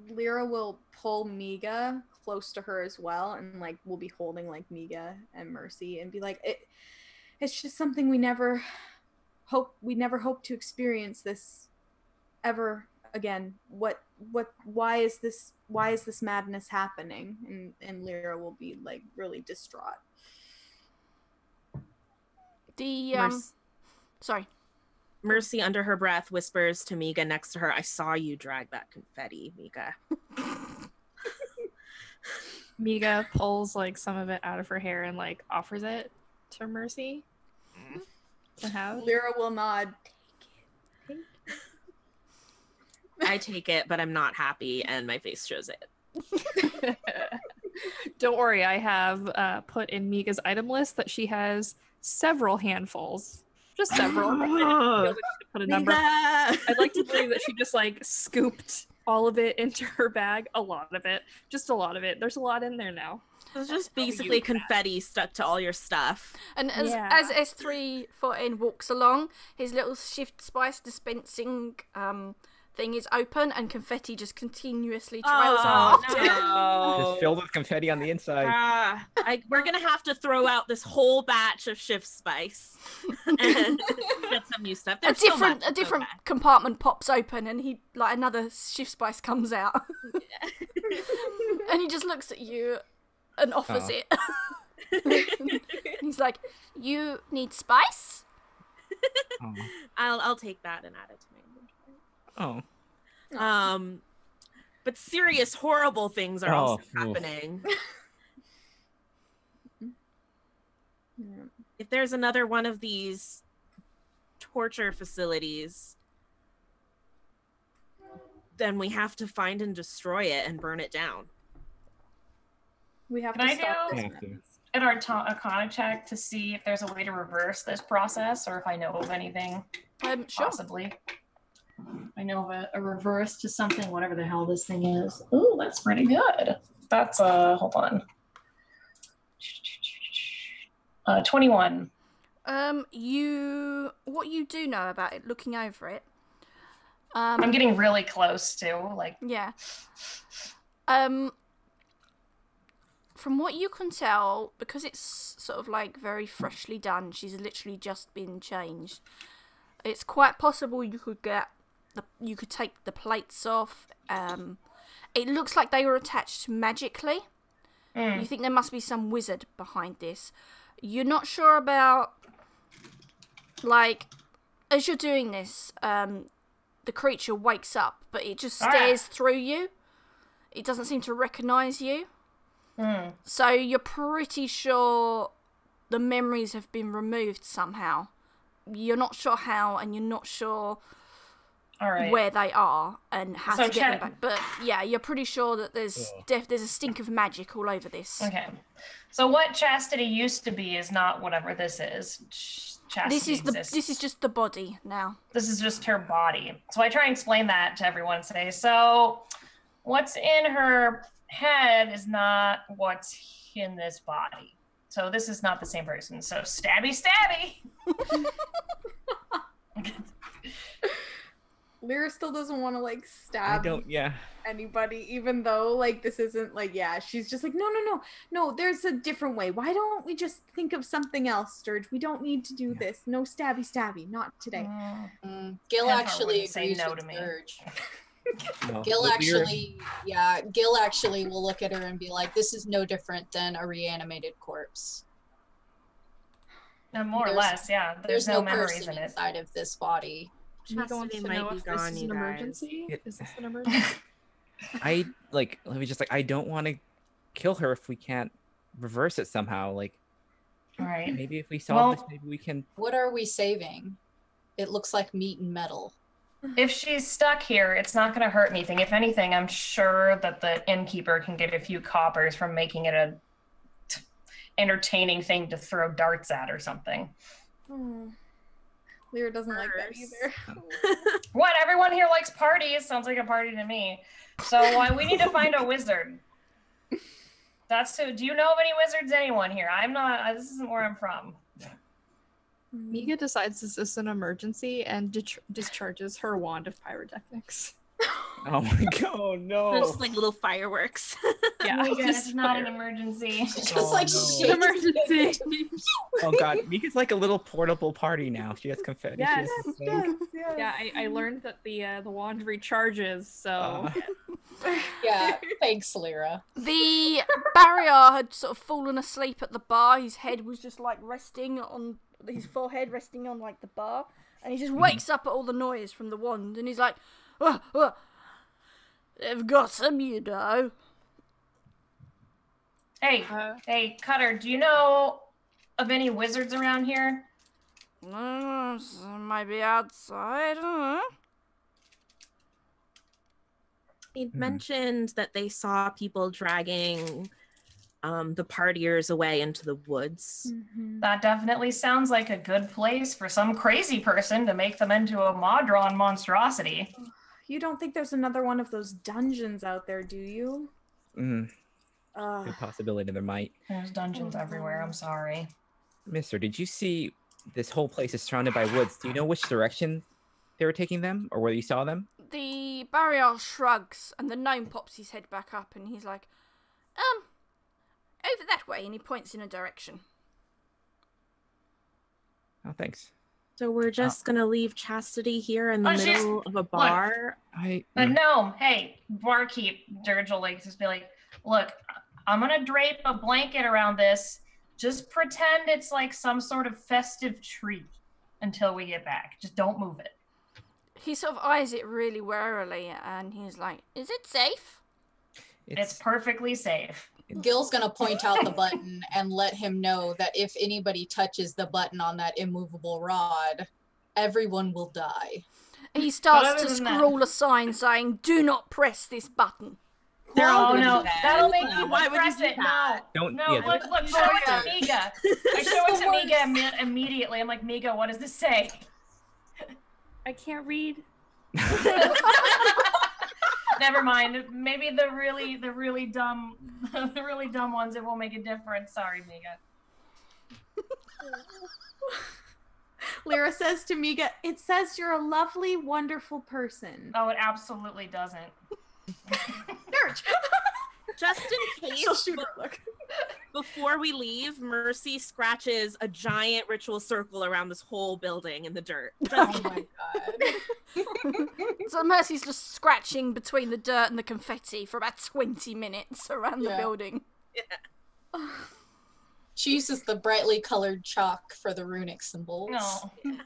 Lyra will pull Miga close to her as well, and like will be holding like Miga and Mercy, and be like, it's just something we never hope to experience this ever again. Why is this madness happening? And Lyra will be like really distraught. Sorry. Mercy, under her breath, whispers to Miga next to her, "I saw you drag that confetti, Miga." Miga pulls, like, some of it out of her hair and, like, offers it to Mercy to have. Lyra will nod. Take it. I take it, but I'm not happy, and my face shows it. Don't worry, I have put in Miga's item list that she has several handfuls. Just several. I feel like she put a number. I'd like to believe that she just, like, scooped all of it into her bag. A lot of it. Just a lot of it. There's a lot in there now. It's just basically confetti stuck to all your stuff. And as S314 walks along, his little shift spice dispensing thing is open, and confetti just continuously trails after. It's filled with confetti on the inside. We're gonna have to throw out this whole batch of shift spice and get some new stuff. A different compartment pops open, and he like another shift spice comes out, and he just looks at you and offers it. And he's like, "You need spice?" I'll take that and add it to my inventory. Oh. But serious, horrible things are also happening. If there's another one of these torture facilities, then we have to find and destroy it and burn it down. We have Can to I stop do- this Yeah. madness. An Arcana check to see if there's a way to reverse this process, or if I know of anything. Sure. Possibly. I know of a reverse to something, whatever the hell this thing is. Ooh, that's pretty good. That's hold on. 21. What you do know about it, looking over it. I'm getting really close to, like, Yeah. From what you can tell, because it's sort of like very freshly done, she's literally just been changed. It's quite possible you could take the plates off. It looks like they were attached magically. You think there must be some wizard behind this. You're not sure about, like, as you're doing this, the creature wakes up, but it just stares through you. It doesn't seem to recognize you. So you're pretty sure the memories have been removed somehow you're not sure how, and you're not sure All right. where they are and how So to get them back. But yeah, you're pretty sure that there's a stink of magic all over this. Okay. So what chastity used to be is not whatever this is. Chastity exists. This is just the body now. This is just her body. So I try and explain that to everyone and say, so what's in her head is not what's in this body. So this is not the same person. So stabby, stabby. Lyra still doesn't want to like stab Yeah. anybody, even though like this isn't like, yeah, she's just like, no, there's a different way. Why don't we just think of something else, Sturge? We don't need to do this. No stabby, not today. Gil Panther actually wouldn't say agrees no with to me. Sturge. No, Gil but Gil actually will look at her and be like, this is no different than a reanimated corpse. And more or less, yeah. There's no memories person in it. inside of this body. Chastity might be gone, you guys. emergency. It- Is this an emergency? I don't want to kill her if we can't reverse it somehow. Like, All right. maybe if we solve this, maybe we can. What are we saving? It looks like meat and metal. If she's stuck here, it's not going to hurt anything. If anything, I'm sure that the innkeeper can get a few coppers from making it a entertaining thing to throw darts at or something. Lyra doesn't like that either. What? Everyone here likes parties. Sounds like a party to me. So we need to find a wizard. Do you know of any wizards? Anyone here? I'm not. This isn't where I'm from. Miga decides this is an emergency and discharges her wand of pyrotechnics. Oh my god, no! They're just like little fireworks. Yeah, It's not an emergency. Just Oh, like no. shake emergency. Oh god, Mika's like a little portable party now. She has confetti. she Yes, has things. Yeah, I learned that the wand recharges, so Yeah, thanks, Lyra. The barrier had sort of fallen asleep at the bar. His head was just like resting on his forehead, resting on like the bar, and he just wakes up at all the noise from the wand, and he's like, "They've got him, you know." Hey, Cutter, do you know of any wizards around here? Might be outside. I don't know. He mentioned that they saw people dragging the partiers away into the woods. That definitely sounds like a good place for some crazy person to make them into a Modron monstrosity. You don't think there's another one of those dungeons out there, do you? Good possibility there might. There's dungeons everywhere, I'm sorry. Mister, did you see this whole place is surrounded by woods? Do you know which direction they were taking them, or where you saw them? The barrier shrugs, and the gnome pops his head back up, and he's like, over that way, and he points in a direction. Oh, thanks. So we're just gonna leave Chastity here in the middle of a bar. No, hey, barkeep, Dirge will like just be like, look, I'm gonna drape a blanket around this. Just pretend it's like some sort of festive treat until we get back. Just don't move it. He sort of eyes it really warily, and he's like, "Is it safe?" It's perfectly safe. Gil's gonna point out the button and let him know that if anybody touches the button on that immovable rod, everyone will die. He starts But to other than that- scroll a sign saying, "Do not press this button." They're all Oh gonna no, do that. that'll make you Why would you press do it. that? Don't. No, Yeah, look, show it to Miga. I show it to Miga immediately. I'm like, Miga, what does this say? I can't read. Never mind. Maybe the really dumb ones, it won't make a difference. Sorry, Miga. Lyra says to Miga, "It says you're a lovely, wonderful person." Oh, it absolutely doesn't. Dirge! Just in case, She'll shoot her. Look. before we leave, Mercy scratches a giant ritual circle around this whole building in the dirt. Oh my god. So Mercy's just scratching between the dirt and the confetti for about 20 minutes around the building. She uses the brightly colored chalk for the runic symbols. No.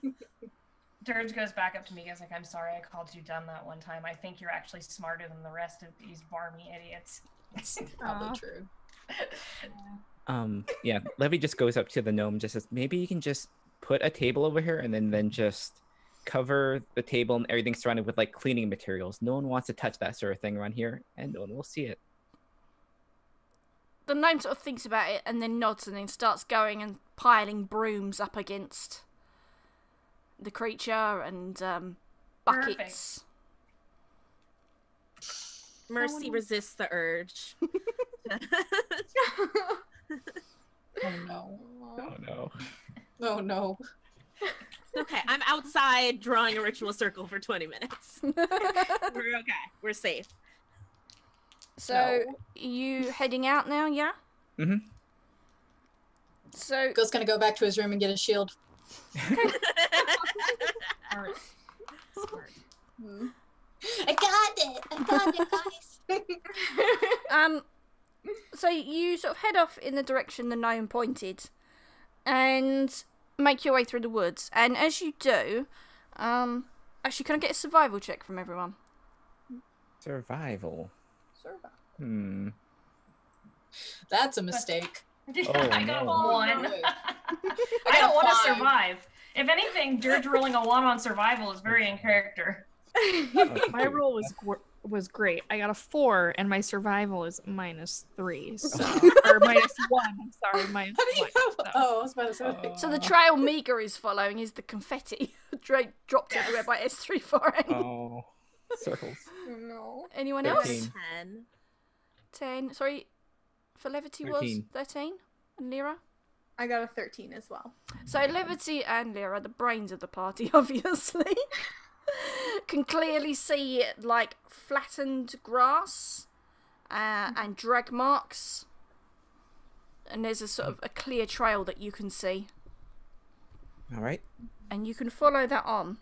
Dirge goes back up to me and is like, I'm sorry I called you dumb that one time. I think you're actually smarter than the rest of these barmy idiots. It's probably true. Yeah, Levy just goes up to the gnome, just says, maybe you can just put a table over here and then just cover the table and everything surrounded with like cleaning materials. No one wants to touch that sort of thing around here, and no one will see it. The gnome sort of thinks about it and then nods and then starts going and piling brooms up against the creature and buckets. Mercy resists the urge. Oh no. Oh no. Oh no. Okay, I'm outside drawing a ritual circle for 20 minutes. We're okay. We're safe. So, you heading out now, yeah? Mm-hmm. So, Go's gonna go back to his room and get a shield. Smart. Smart. I got it, guys. so you sort of head off in the direction the gnome pointed and make your way through the woods. And as you do, actually, can I get a survival check from everyone? Survival. Hmm. That's a mistake. I got no. 1. I I don't want to 5. survive. If anything, Dirge rolling a 1 on survival is very in character. My roll was great. I got a 4, and my survival is -3. So, or -1. I'm sorry, -1. How do you have? So. Oh, I was about to say. So the trail Meager is following is the confetti dropped everywhere by S34N. Oh, circles. No. Anyone 13. else? 10. 10. Sorry, for Levity was 13. 13? And Lyra? I got a 13 as well. So Levity and Lyra, the brains of the party, obviously, can clearly see like flattened grass and drag marks, and there's a sort of a clear trail that you can see, All right. and you can follow that on,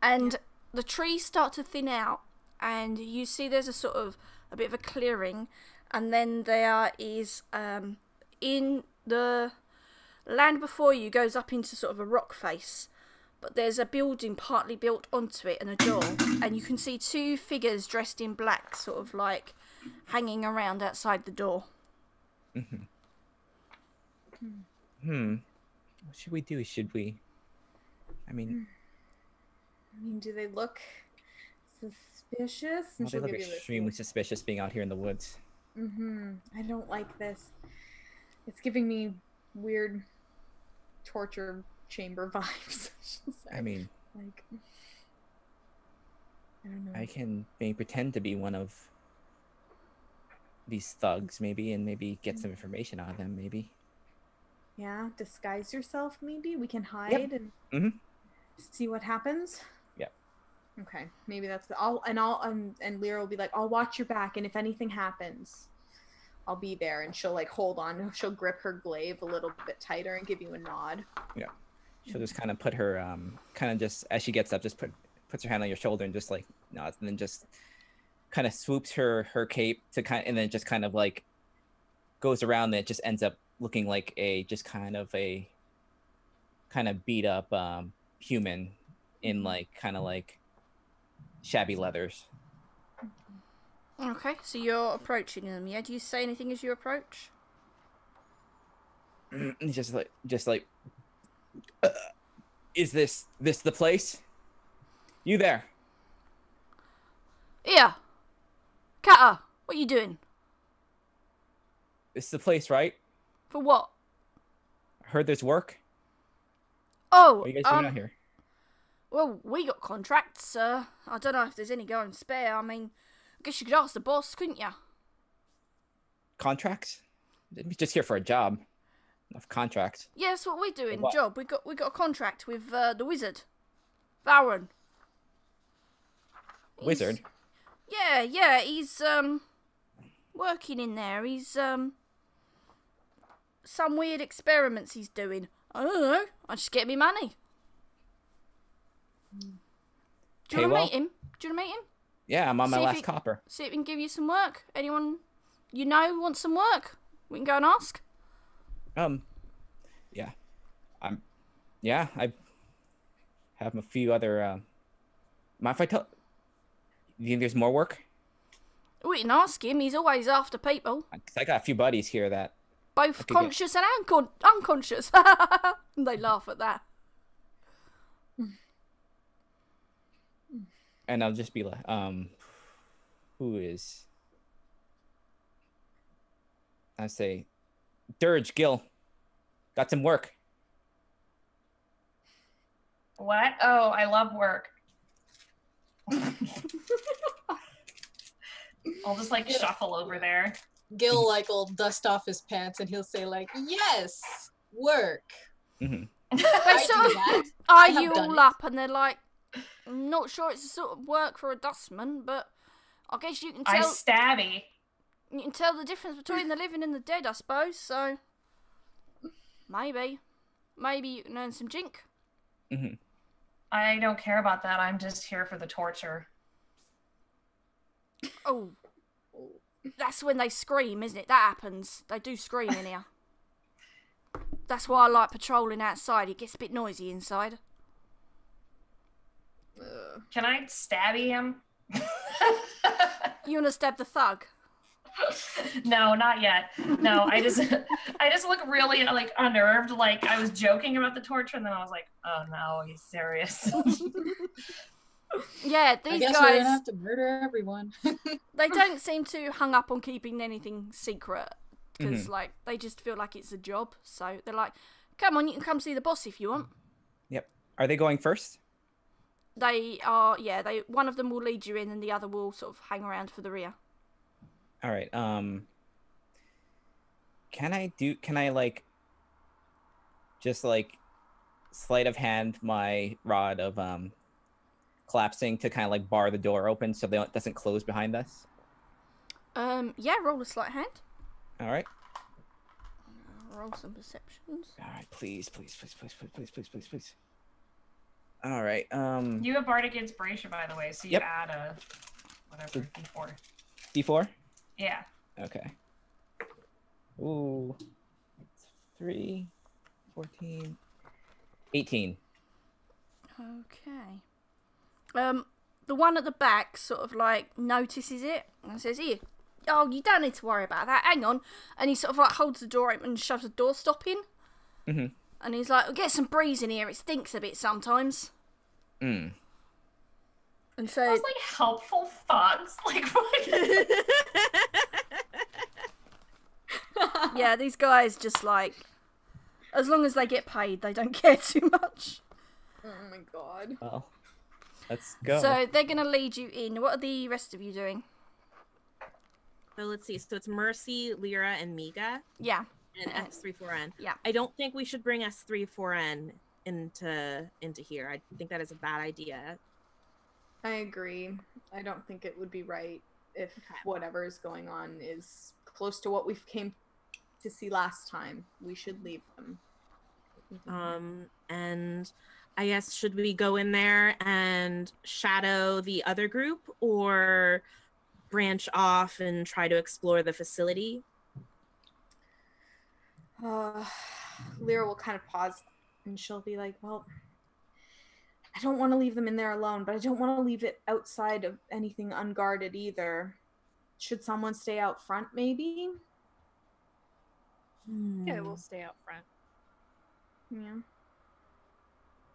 and the trees start to thin out, and you see there's a sort of a bit of a clearing, and then there is in the land before you goes up into sort of a rock face, but there's a building partly built onto it and a door, and you can see 2 figures dressed in black sort of like hanging around outside the door. What should we do? Should we? I mean, do they look suspicious? well, they she'll look give you this extremely look. suspicious being out here in the woods. I don't like this. It's giving me weird torture chamber vibes. she'll say. I mean, like, I don't know. I can maybe pretend to be one of these thugs, maybe, and maybe get some information out of them, maybe. Yeah, disguise yourself. Maybe we can hide and see what happens. Yep. Okay, maybe that's the. And Lyra will be like, I'll watch your back, and if anything happens, I'll be there. And she'll like hold on. She'll grip her glaive a little bit tighter and give you a nod. Yeah. She'll just kind of put her, kind of just as she gets up, just puts her hand on your shoulder and just like nods, and then just kind of swoops her cape to and then just kind of like goes around, and it just ends up looking like a kind of beat up human in like kind of like shabby leathers. Okay, so you're approaching them, yeah? Do you say anything as you approach? just like is this the place? You there? Here! Kata, what are you doing? This is the place, right? For what? I heard there's work. Oh, What are you guys doing out here? well, we got contracts, I don't know if there's any going spare. I mean, I guess you could ask the boss, couldn't you? Contracts? Just here for a job. Enough contracts. Yeah, that's what we're doing. What? Job. We got a contract with the wizard, Varen. Wizard? Yeah. He's working in there. He's some weird experiments he's doing. I don't know. I just get me money. Do you Okay, want to well- meet him? Do you want to meet him? Yeah, I'm on my See if last he- copper. See if we can give you some work. Anyone you know wants some work? We can go and ask. Yeah. I have a few other, mind if I tell, you think there's more work? We can ask him. He's always after people. 'Cause I got a few buddies here that Both Okay, conscious and unconscious. They laugh at that. And I'll just be like, who is? I say, Dirge, Gil, got some work. What? Oh, I love work. I'll just like shuffle over there. Gil like will dust off his pants and he'll say like, "Yes, work." Mm-hmm. They I sort do of that. eye have you done all it. up, and they're like, "I'm not sure it's the sort of work for a dustman, but I guess you can I tell. stabby. You can tell the difference between the living and the dead, I suppose. So maybe you can earn some jink." Mm-hmm. I don't care about that. I'm just here for the torture. Oh, that's when they scream, isn't it? That happens. They do scream in here. That's why I like patrolling outside. It gets a bit noisy inside. Can I stabby him? You wanna stab the thug? No, not yet. No, I just look really like unnerved. Like I was joking about the torture, and then I was like, oh no, he's serious. Yeah, I these guess we're guys, gonna have to murder everyone. they don't seem too hung up on keeping anything secret. Because, like, they just feel like it's a job. So they're like, come on, you can come see the boss if you want. Yep. Are they going first? They are, yeah, one of them will lead you in and the other will sort of hang around for the rear. All right. Can I like just like sleight of hand my rod of collapsing to kind of like bar the door open so it doesn't close behind us? Yeah, roll a sleight hand. All right. Roll some perceptions. All right. Please. All right. You have Bardic Inspiration, by the way, so you Yep. add a whatever D4. D4. Yeah. Okay. Ooh. 3, 14, 18. Okay. The one at the back sort of like notices it and says, "Here, oh, you don't need to worry about that. Hang on." And he sort of like holds the door open and shoves the door stop in. Mm-hmm. And he's like, "We'll get some breeze in here. It stinks a bit sometimes." Mm. And so, Those like helpful thugs. Like what? yeah, these guys just like, as long as they get paid, they don't care too much. Oh my god. Well, let's go. So they're gonna lead you in. What are the rest of you doing? So let's see. So it's Mercy, Lyra, and Miga, Yeah. and S34N. Yeah. I don't think we should bring S34N into here. I think that is a bad idea. I agree. I don't think it would be right if whatever is going on is close to what we came to see last time. We should leave them. And I guess should we go in there and shadow the other group or branch off and try to explore the facility? Lyra will kind of pause and she'll be like, well, I don't want to leave them in there alone, but I don't want to leave it outside of anything unguarded either. Should someone stay out front, maybe? Yeah, we'll stay out front. Yeah.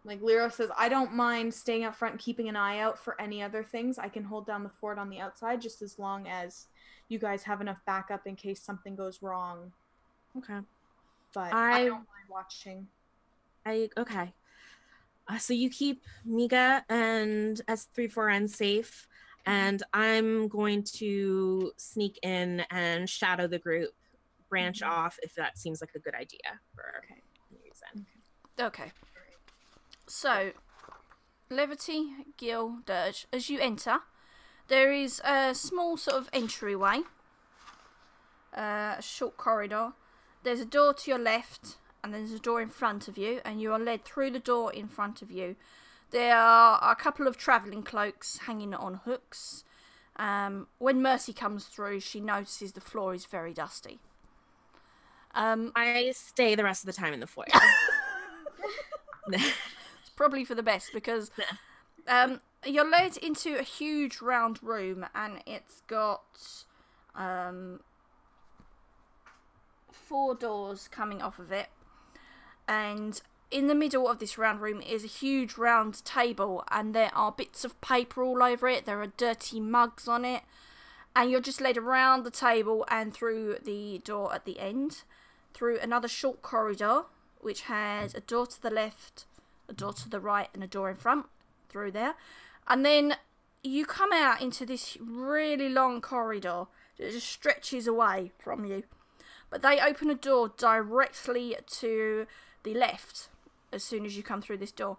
Like Lyra says, I don't mind staying out front and keeping an eye out for any other things. I can hold down the fort on the outside just as long as you guys have enough backup in case something goes wrong. Okay. But I don't mind watching. Okay. So you keep Miga and S34N safe, and I'm going to sneak in and shadow the group, branch off if that seems like a good idea for any reason. Okay. So, Levity, Gil, Dirge, as you enter, there is a small sort of entryway, a short corridor. There's a door to your left, and there's a door in front of you, and you are led through the door in front of you. There are a couple of travelling cloaks hanging on hooks. When Mercy comes through, she notices the floor is very dusty. I stay the rest of the time in the foyer. It's probably for the best because you're led into a huge round room, and it's got 4 doors coming off of it, and in the middle of this round room is a huge round table, and there are bits of paper all over it. There are dirty mugs on it, and you're just led around the table and through the door at the end, through another short corridor, which has a door to the left, a door to the right, and a door in front, through there. And then you come out into this really long corridor that just stretches away from you. But they open a door directly to the left as soon as you come through this door.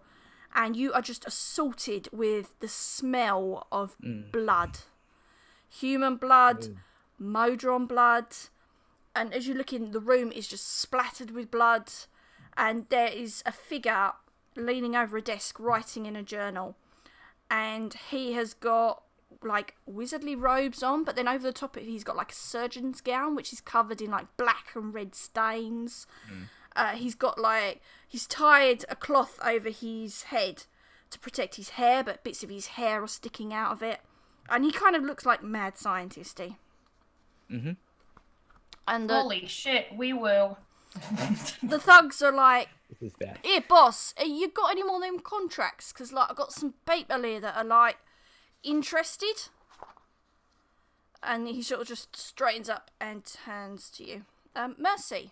And you are just assaulted with the smell of blood. Human blood, Modron blood. And as you look in, the room is just splattered with blood. And there is a figure leaning over a desk writing in a journal. And he has got like wizardly robes on, but then over the top of it he's got like a surgeon's gown which is covered in like black and red stains. He's tied a cloth over his head to protect his hair, but bits of his hair are sticking out of it, and he kind of looks like mad scientisty. And Holy shit, we will. The thugs are like, This is bad. "Here, boss, you got any more of them contracts? Because like I got some people here that are like interested." And he sort of just straightens up and turns to you. Mercy,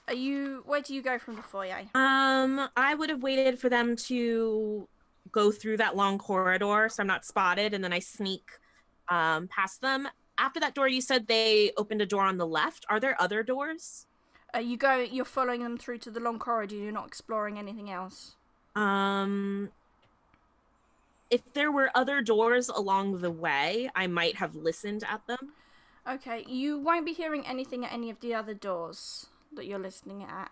where do you go from the foyer? I would have waited for them to go through that long corridor so I'm not spotted, and then I sneak past them. After that door, you said they opened a door on the left. Are there other doors? You're following them through to the long corridor. You're not exploring anything else. If there were other doors along the way, I might have listened at them. Okay, you won't be hearing anything at any of the other doors that you're listening at.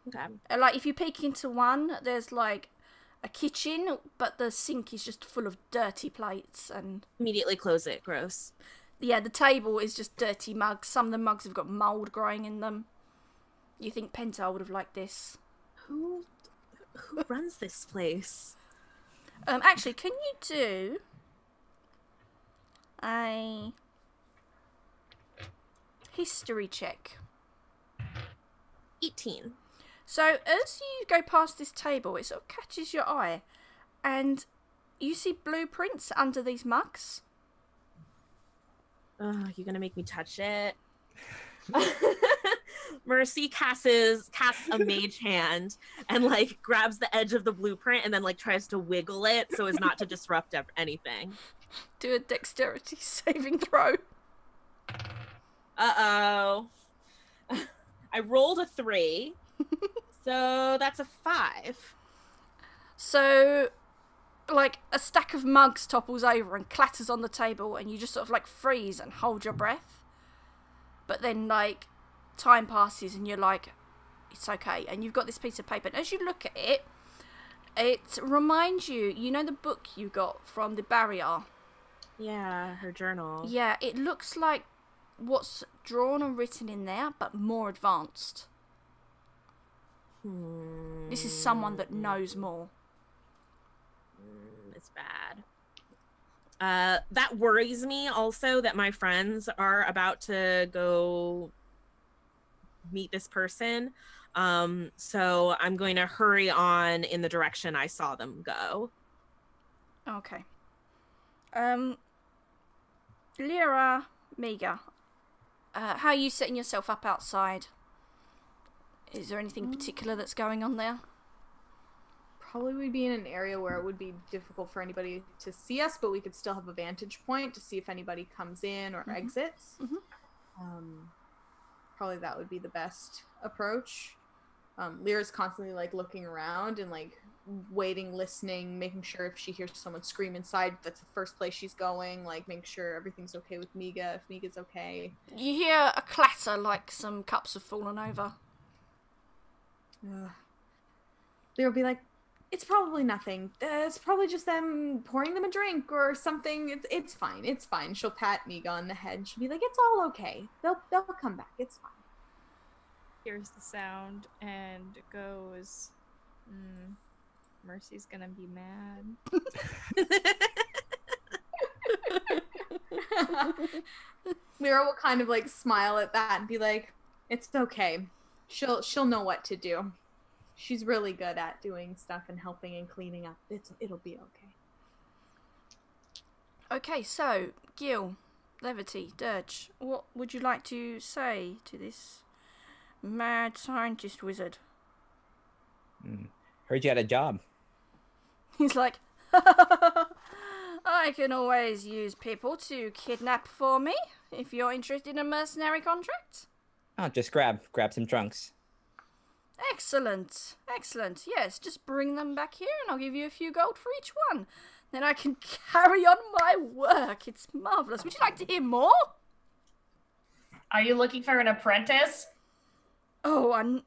Okay. Like, if you peek into one, there's like a kitchen, but the sink is just full of dirty plates and... Immediately close it. Gross. Yeah, the table is just dirty mugs. Some of the mugs have got mould growing in them. You think Pentar would have liked this. Who runs this place? Actually, can you do a history check? 18. So, as you go past this table, it sort of catches your eye, and you see blueprints under these mugs. Oh, you're gonna make me touch it. Mercy casts a mage hand and like grabs the edge of the blueprint and then like tries to wiggle it so as not to disrupt anything. Do a dexterity saving throw. Uh-oh. I rolled a 3. So that's a 5. So, like, a stack of mugs topples over and clatters on the table, and you just sort of like freeze and hold your breath. But then, like, time passes and you're like, it's okay. And you've got this piece of paper. And as you look at it, it reminds you, you know the book you got from the barrier? Yeah, her journal. Yeah, it looks like what's drawn and written in there, but more advanced. This is someone that knows more. It's bad. That worries me also that my friends are about to go meet this person. So I'm going to hurry on in the direction I saw them go. Okay. Lyra, Miga, how are you setting yourself up outside? Is there anything particular that's going on there? Probably would be in an area where it would be difficult for anybody to see us, but we could still have a vantage point to see if anybody comes in or exits. Probably that would be the best approach. Lyra's constantly like looking around and like waiting, listening, making sure if she hears someone scream inside, that's the first place she's going, like making sure everything's okay with Miga, if Miga's okay. You hear a clatter like some cups have fallen over. Lyra will be like, it's probably nothing. It's probably just them pouring them a drink or something. It's fine. It's fine. She'll pat Miga on the head. She'll be like, it's all okay. They'll come back. It's fine. Hears the sound and goes, Mercy's gonna be mad. Lyra will kind of like smile at that and be like, "It's okay. She'll know what to do. She's really good at doing stuff and helping and cleaning up. It'll be okay." Okay, so Gil, Levity, Dirge, what would you like to say to this mad scientist wizard? Heard you had a job. He's like, I can always use people to kidnap for me if you're interested in a mercenary contract. Oh, just grab some trunks. Excellent, excellent. Yes, just bring them back here and I'll give you a few gold for each one. Then I can carry on my work. It's marvellous. Would you like to hear more? Are you looking for an apprentice? Oh, I'm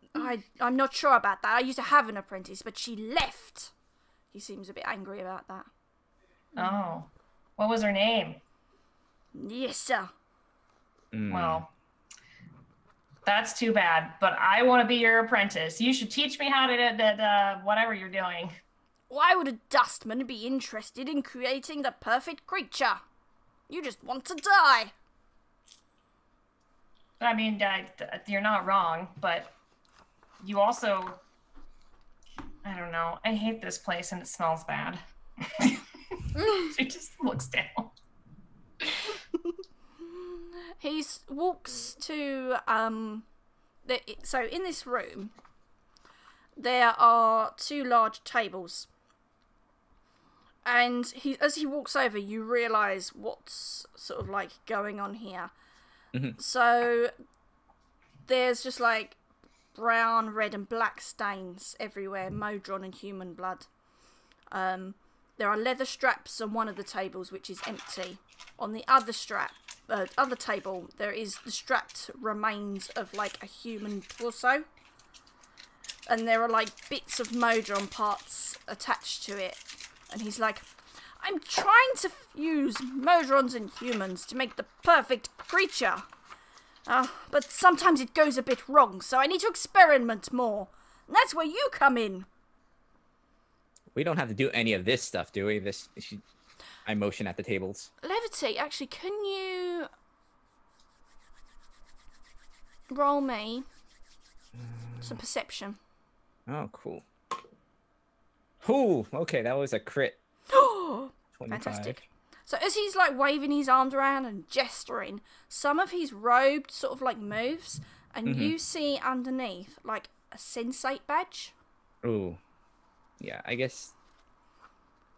not sure about that. I used to have an apprentice, but she left. He seems a bit angry about that. Oh. What was her name? Yes, sir. Well, that's too bad, but I want to be your apprentice. You should teach me how to do whatever you're doing. Why would a dustman be interested in creating the perfect creature? You just want to die. I mean, you're not wrong, but you also... I don't know. I hate this place and it smells bad. She just looks down. He walks to, so in this room, there are 2 large tables. And as he walks over, you realise what's sort of like going on here. So there's just like brown, red and black stains everywhere, Modron and human blood. There are leather straps on one of the tables, which is empty. On the other other table, there is the strapped remains of like a human torso. And there are like bits of Modron parts attached to it. And he's like, I'm trying to fuse Modrons and humans to make the perfect creature. But sometimes it goes a bit wrong, so I need to experiment more. And that's where you come in. We don't have to do any of this stuff, do we? I motion at the tables. Levity, actually, can you roll me some perception? Oh, cool. Ooh, okay, that was a crit. 25. Fantastic. So as he's like waving his arms around and gesturing, some of his robe sort of like moves, and you see underneath like a sensate badge. Ooh. Yeah, I guess.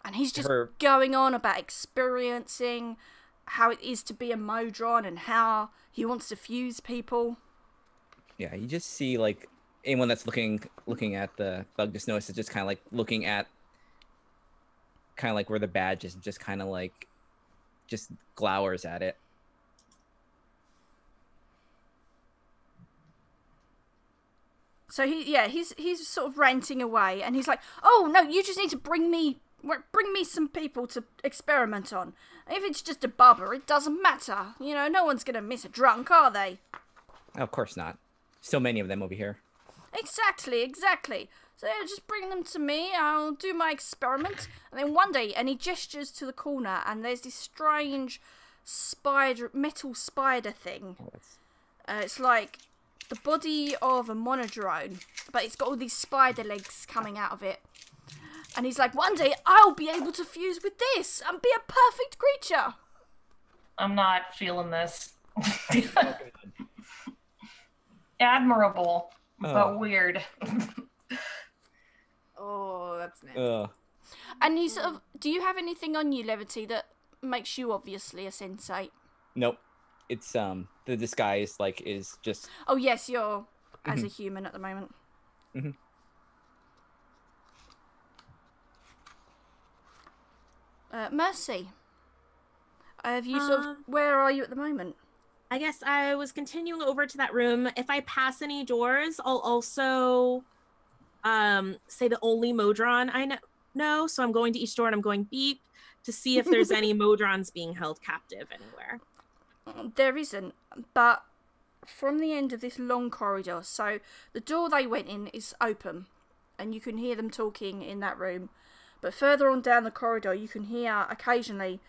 And he's just going on about experiencing how it is to be a Modron and how he wants to fuse people. Yeah, you just see like anyone that's looking at the bug just notices just kind of like looking at kind of like where the badge is, just kind of like just glowers at it. So he's sort of ranting away, and he's like, "Oh no, you just need to bring me some people to experiment on. If it's just a bubber, it doesn't matter. You know, no one's gonna miss a drunk, are they?" Oh, of course not. So many of them over here. Exactly. So yeah, just bring them to me. I'll do my experiment, and then one day, and he gestures to the corner, and there's this strange metal spider thing. It's like the body of a monodrone, but it's got all these spider legs coming out of it. And he's like, one day I'll be able to fuse with this and be a perfect creature. I'm not feeling this. Admirable, but weird. Oh, that's nice. And you sort of, do you have anything on you, Levity, that makes you obviously a sensate? Nope. It's the disguise like is just. Oh yes, you're as a human at the moment. Mercy, have you sort of, where are you at the moment? I guess I was continuing over to that room. If I pass any doors, I'll also say the only Modron I know. So I'm going to each door and I'm going beep to see if there's any Modrons being held captive anywhere. There isn't, but from the end of this long corridor, so the door they went in is open, and you can hear them talking in that room. But further on down the corridor, you can hear occasionally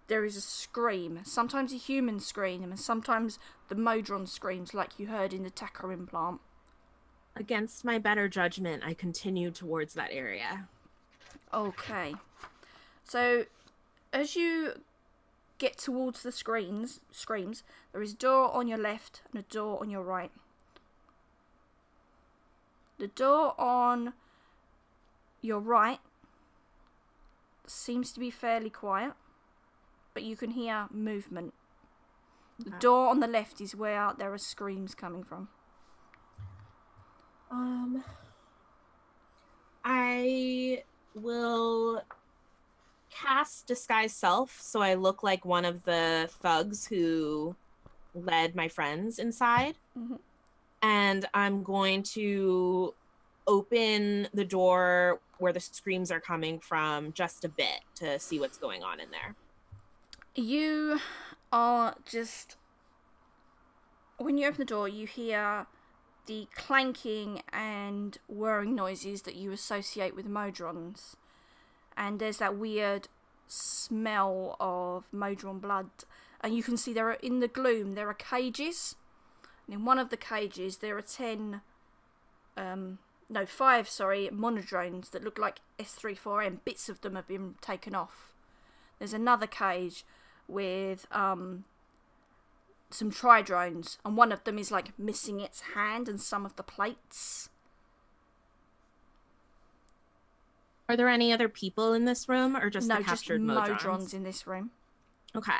there is a scream. Sometimes a human scream, and sometimes the Modron screams like you heard in the taco implant. Against my better judgment, I continue towards that area. Okay. So, as you get towards the screams, there is a door on your left and a door on your right. The door on your right seems to be fairly quiet, but you can hear movement. The door on the left is where there are screams coming from. I will cast Disguise Self so I look like one of the thugs who led my friends inside. Mm-hmm. And I'm going to open the door where the screams are coming from just a bit to see what's going on in there. You are just... When you open the door, you hear the clanking and whirring noises that you associate with Modrons. And there's that weird smell of Modron blood. And you can see there are, in the gloom, there are cages. And in one of the cages, there are 5 monodrones that look like S34M. Bits of them have been taken off. There's another cage with some tridrones, and one of them is like missing its hand and some of the plates. Are there any other people in this room, or just the captured Modrons in this room? Okay.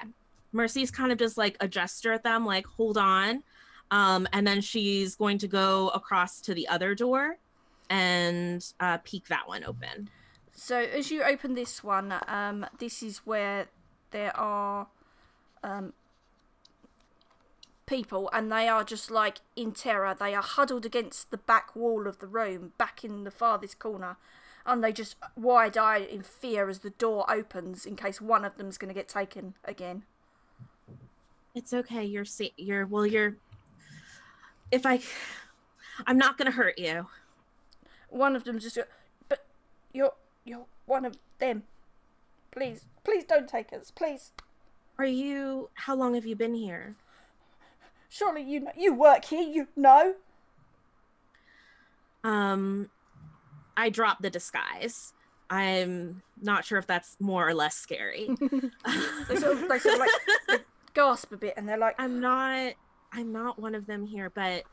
Mercy's kind of just like a gesture at them, like, hold on. And then she's going to go across to the other door and peek that one open. So as you open this one, this is where there are people, and they are just like in terror. They are huddled against the back wall of the room, back in the farthest corner, and they just wide-eyed in fear as the door opens in case one of them's going to get taken again. It's okay. I'm not going to hurt you. One of them just, but you're one of them. Please don't take us, please. How long have you been here? Surely you work here, you know. I dropped the disguise. I'm not sure if that's more or less scary. They sort of like they gasp a bit, and they're like, I'm not one of them here, but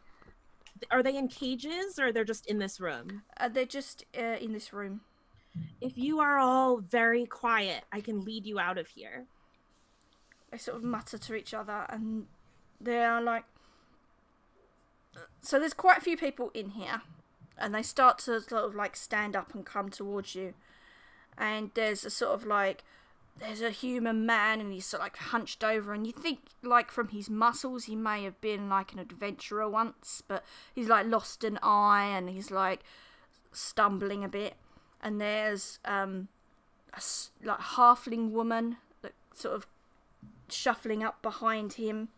are they in cages, or they're just in this room? They're just in this room. If you are all very quiet, I can lead you out of here. They sort of mutter to each other, and they are like... So there's quite a few people in here, and they start to sort of like stand up and come towards you. And there's a sort of like... There's a human man, and he's sort of like hunched over, and you think like from his muscles he may have been like an adventurer once, but he's like lost an eye, and he's like stumbling a bit. And there's a like halfling woman that sort of shuffling up behind him.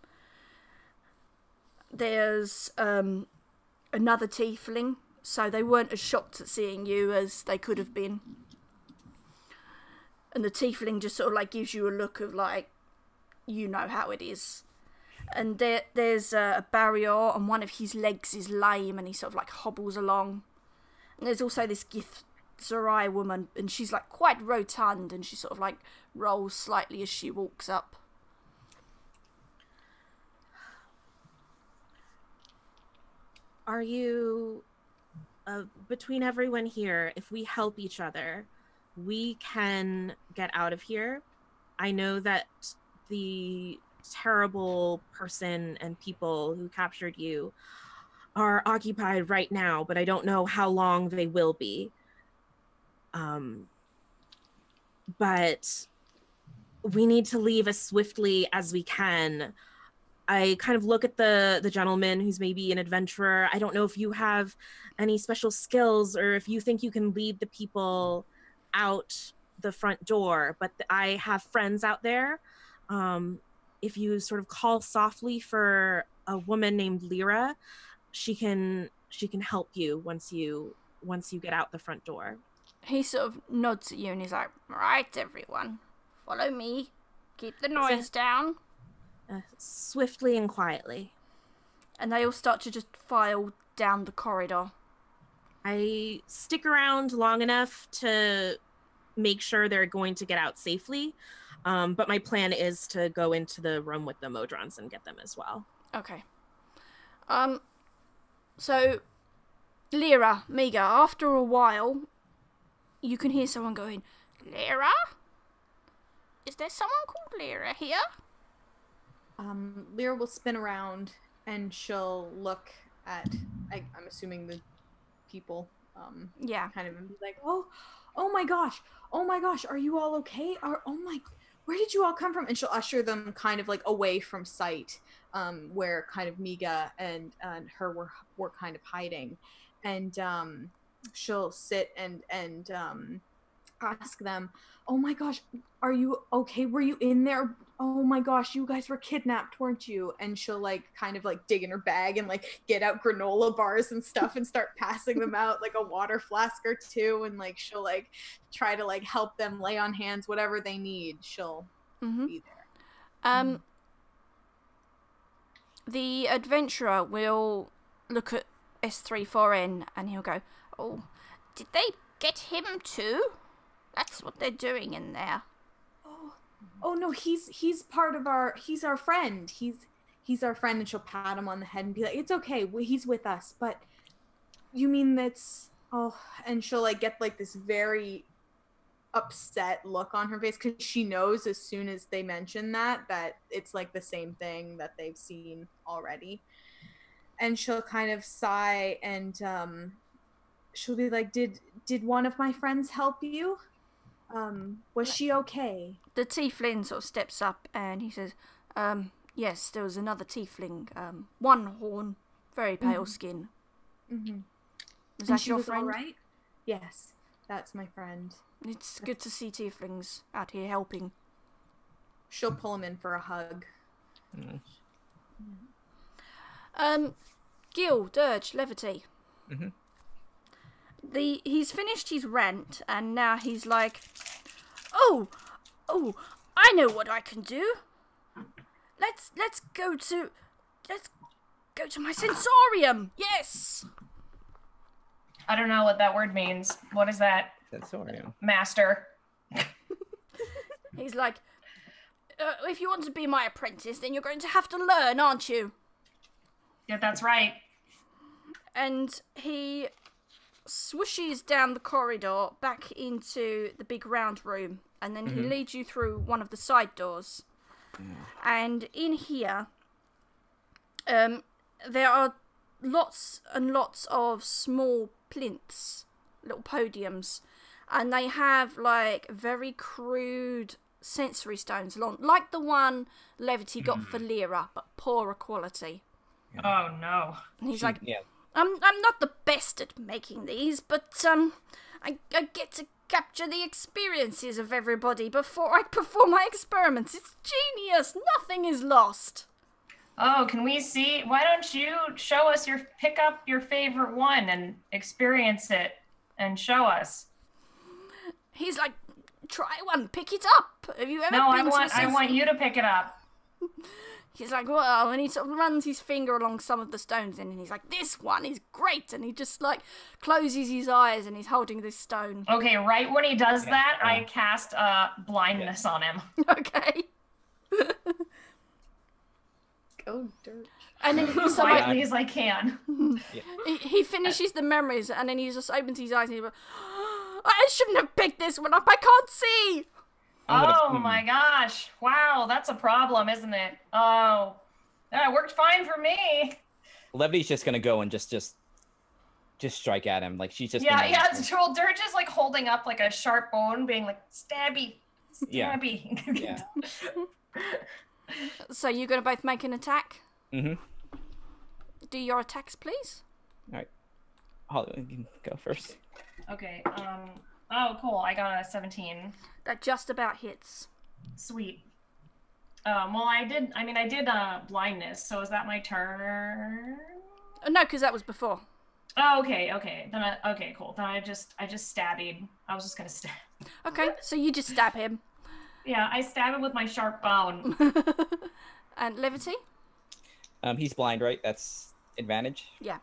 There's another tiefling, so they weren't as shocked at seeing you as they could have been. And the tiefling just sort of like gives you a look of like, you know how it is. And there's a barrier, and one of his legs is lame, and he sort of like hobbles along. And there's also this Githzerai woman, and she's like quite rotund, and she sort of like rolls slightly as she walks up. Are you, between everyone here, if we help each other, we can get out of here? I know that the terrible person and people who captured you are occupied right now, but I don't know how long they will be. But we need to leave as swiftly as we can. I kind of look at the gentleman who's maybe an adventurer. I don't know if you have any special skills, or if you think you can lead the people out the front door, but I have friends out there. If you sort of call softly for a woman named Lyra, she can help you once you get out the front door. He sort of nods at you, and he's like, right, everyone, follow me. Keep the noise down. Swiftly and quietly. And they all start to just file down the corridor. I stick around long enough to make sure they're going to get out safely. But my plan is to go into the room with the Modrons and get them as well. Okay. So, Lyra, Miga, after a while, you can hear someone going, Lyra? Is there someone called Lyra here? Lyra will spin around and she'll look at, I'm assuming the people, Yeah. kind of, and be like, oh my gosh, are you all okay? Where did you all come from? And she'll usher them kind of like away from sight, where kind of Miga and her were kind of hiding, and she'll sit and ask them, oh my gosh, are you okay? Were you in there? Oh my gosh, you guys were kidnapped, weren't you? And she'll like kind of like dig in her bag and like get out granola bars and stuff and start passing them out, like a water flask or two, and like she'll like try to like help them, lay on hands, whatever they need, she'll be there. The adventurer will look at S34N and he'll go, oh, did they get him too? That's what they're doing in there. Oh no, he's part of he's our friend. He's our friend. And she'll pat him on the head and be like, it's okay, he's with us. But you mean that's, and she'll like get like this very upset look on her face, because she knows as soon as they mention that it's like the same thing that they've seen already. And she'll kind of sigh and she'll be like, did one of my friends help you? Was she okay? The tiefling sort of steps up and he says, yes, there was another tiefling, one horn, very pale skin. Was that your friend? All right? Yes, that's my friend. It's good to see tieflings out here helping. She'll pull him in for a hug. Gil, Dirge, Levity. He's finished his rant and now he's like, oh, I know what I can do. Let's go to my sensorium. Yes. I don't know what that word means. What is that? Sensorium. Master. He's like, if you want to be my apprentice, then you're going to have to learn, aren't you? Yeah, that's right. And he swooshes down the corridor back into the big round room, and then he leads you through one of the side doors. And in here, there are lots and lots of small plinths, little podiums, and they have like very crude sensory stones along, like the one Levity got for Lyra, but poorer quality. Oh no. And he's like, I'm not the best at making these, but I get to capture the experiences of everybody before I perform my experiments. It's genius. Nothing is lost. Oh, can we see? Why don't you show us pick up your favorite one and experience it and show us? He's like, try one, pick it up. Have you ever been I want you to pick it up. He's like, well, and he sort of runs his finger along some of the stones and he's like, this one is great. And he just like closes his eyes and he's holding this stone. Okay, right when he does that, I cast blindness on him. Okay. Go Dirt. And then As quietly as I can. He finishes the memories and then he just opens his eyes and he's like, I shouldn't have picked this one up. I can't see. Oh my gosh. Wow, that's a problem, isn't it? Oh, that worked fine for me. Levity's just gonna go and just strike at him. Like she's just it's true. Dirge is like holding up like a sharp bone, being like stabby. Yeah. So you're gonna both make an attack? Mm-hmm. Do your attacks, please. All right. Holly, you can go first. Okay. Oh, cool. I got a 17. That just about hits. Sweet. Well, I did blindness. So is that my turn? No, because that was before. Oh, okay. Then okay, cool. Then I just stabbied. I was just gonna stab. Okay, so you just stab him. Yeah, I stab him with my sharp bone. And levity? He's blind, right? That's advantage. Yeah.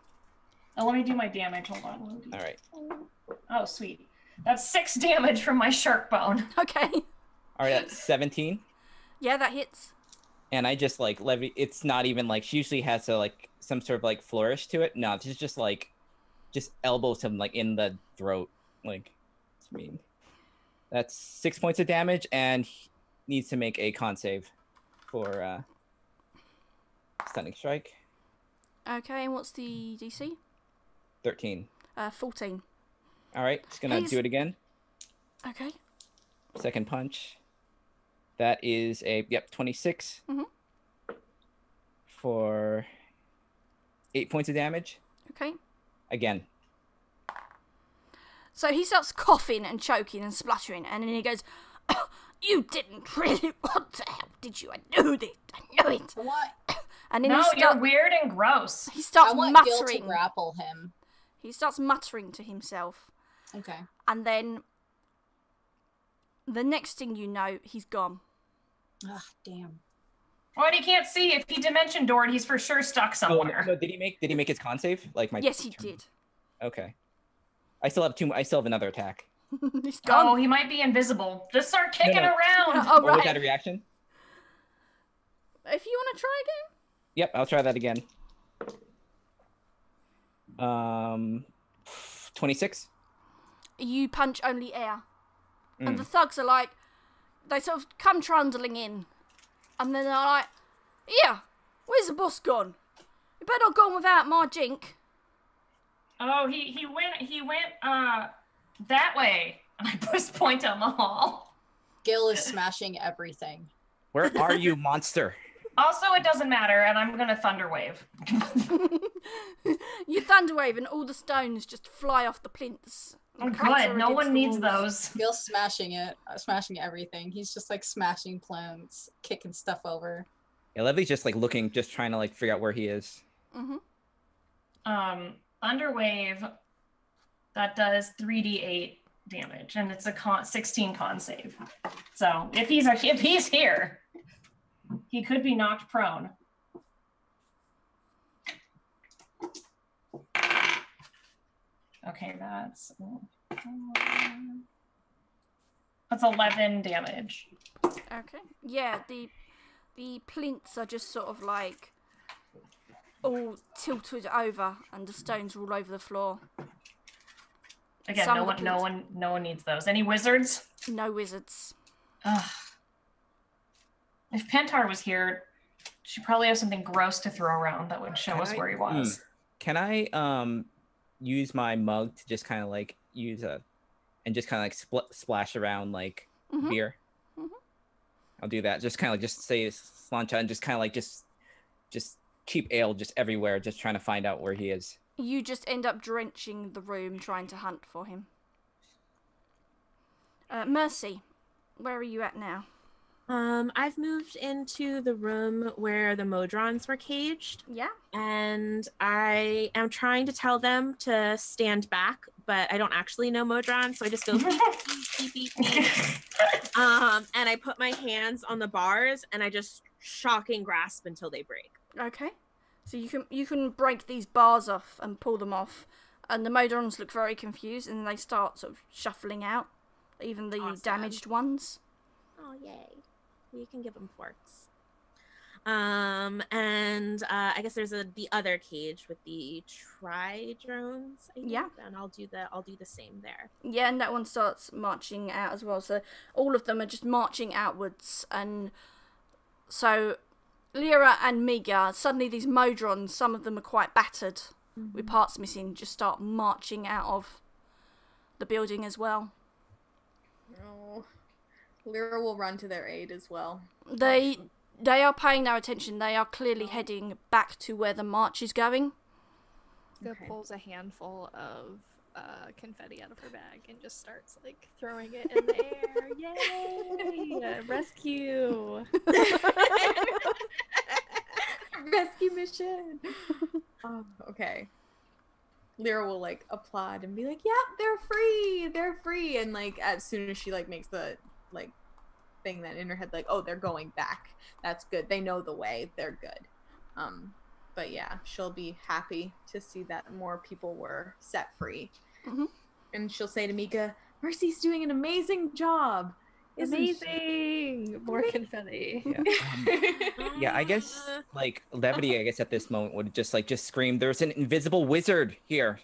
Oh, let me do my damage. Hold on. All right. Oh, sweet. That's 6 damage from my sharp bone. Okay. All right, that's 17. Yeah, that hits. And I just like it's not even like she usually has a like some sort of like flourish to it. No, she's just like elbows him like in the throat. Like, I mean, that's 6 points of damage, and he needs to make a con save for stunning strike. Okay, and what's the DC? 13. 14. All right, just gonna do it again. Okay. Second punch. That is a 26 for 8 points of damage. Okay. Again. So he starts coughing and choking and spluttering, and then he goes, "Oh, you didn't really want to help, did you? I knew it. I knew it." What? And then No, you're weird and gross. he starts I want Gil to muttering. grapple him. He starts muttering to himself, Okay. and then the next thing you know, he's gone. Ah, damn. Well, he can't see. If he dimension doored, he's for sure stuck somewhere. No, did he make his con save? Like my Yes, he did. Okay. I still have another attack. He's gone. Oh, he might be invisible. Just start kicking No. around. Oh, Or was right. that a reaction? If you want to try again. Yep, I'll try that again. 26. You punch only air. And the thugs are like, they sort of come trundling in. And then they're like, "Here, where's the boss gone? You better not go without my jink." Oh, he went that way. And I just point down the hall. Gil is smashing everything. Where are you, monster? Also, it doesn't matter, and I'm gonna thunder wave. You thunderwave and all the stones just fly off the plinths. Oh, and crater good. No against one the needs walls. those. Gil's smashing it, smashing everything. He's just like smashing plants, kicking stuff over. Yeah, Levy's just like looking, just trying to like figure out where he is. Thunder wave. That does 3d8 damage, and it's a 16 con save. So if he's here, he could be knocked prone. Okay, that's 11 damage. Okay. Yeah, the plinths are just sort of like all tilted over, and the stones are all over the floor. Again, Some no of the one needs those. Any wizards? No wizards. Ugh. If Pentar was here, she'd probably have something gross to throw around that would show us where he was. Can I use my mug to just kind of like and just kind of like splash around like beer? I'll do that. Just kind of like just say slancha and just kind of like just cheap ale just everywhere, just trying to find out where he is. You just end up drenching the room trying to hunt for him. Mercy, where are you at now? I've moved into the room where the Modrons were caged. Yeah. And I am trying to tell them to stand back, but I don't actually know Modron, so I just go beep, beep, beep. And I put my hands on the bars and I just shocking grasp until they break. Okay. So you can break these bars off and pull them off, and the Modrons look very confused, and they start sort of shuffling out, even the damaged ones. Oh, yay. You can give them forks. And I guess there's the other cage with the tri-drones. Yeah. And I'll do the same there. Yeah, and that one starts marching out as well. So all of them are just marching outwards, and so Lyra and Miga, suddenly these Modrons, some of them are quite battered with parts missing, just start marching out of the building as well. No. Lyra will run to their aid as well. They are paying no attention. They are clearly heading back to where the march is going. Go pulls a handful of confetti out of her bag and just starts like throwing it in the air. Yay! Rescue! Rescue mission! Oh, okay. Lyra will like applaud and be like, "Yeah, they're free! They're free!" And like as soon as she like makes the like thing that in her head, like, oh, they're going back. That's good. They know the way. They're good. But yeah, she'll be happy to see that more people were set free. Mhm. And she'll say to Mika, Mercy's doing an amazing job. Isn't she?" Amazing! More confetti. Yeah, I guess like levity. I guess at this moment would just scream. There's an invisible wizard here.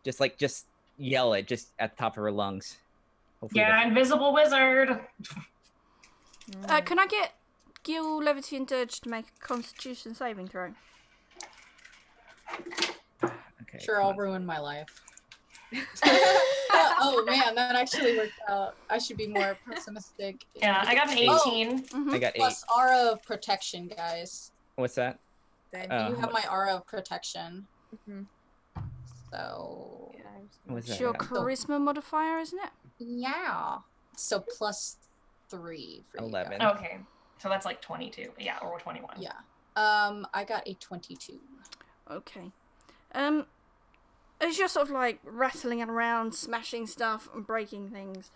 Just yell it just at the top of her lungs. Hopefully Yeah, invisible wizard. Can I get Gil, Levity, and Dirge to make a Constitution saving throw? Okay. Sure, come I'll on. ruin my life. Oh man, that actually worked out. I should be more pessimistic. Yeah, I got an 18. I got 8. Plus aura of protection, guys. What's that? Then You have my aura of protection. Mhm. So Yeah, I was What's It's that? your Yeah. charisma modifier, isn't it? yeah. So plus 3 for 11. You guys. Okay, so that's like 22. Yeah, or 21. Yeah. I got a 22. Okay. As you're sort of like rattling around, smashing stuff and breaking things,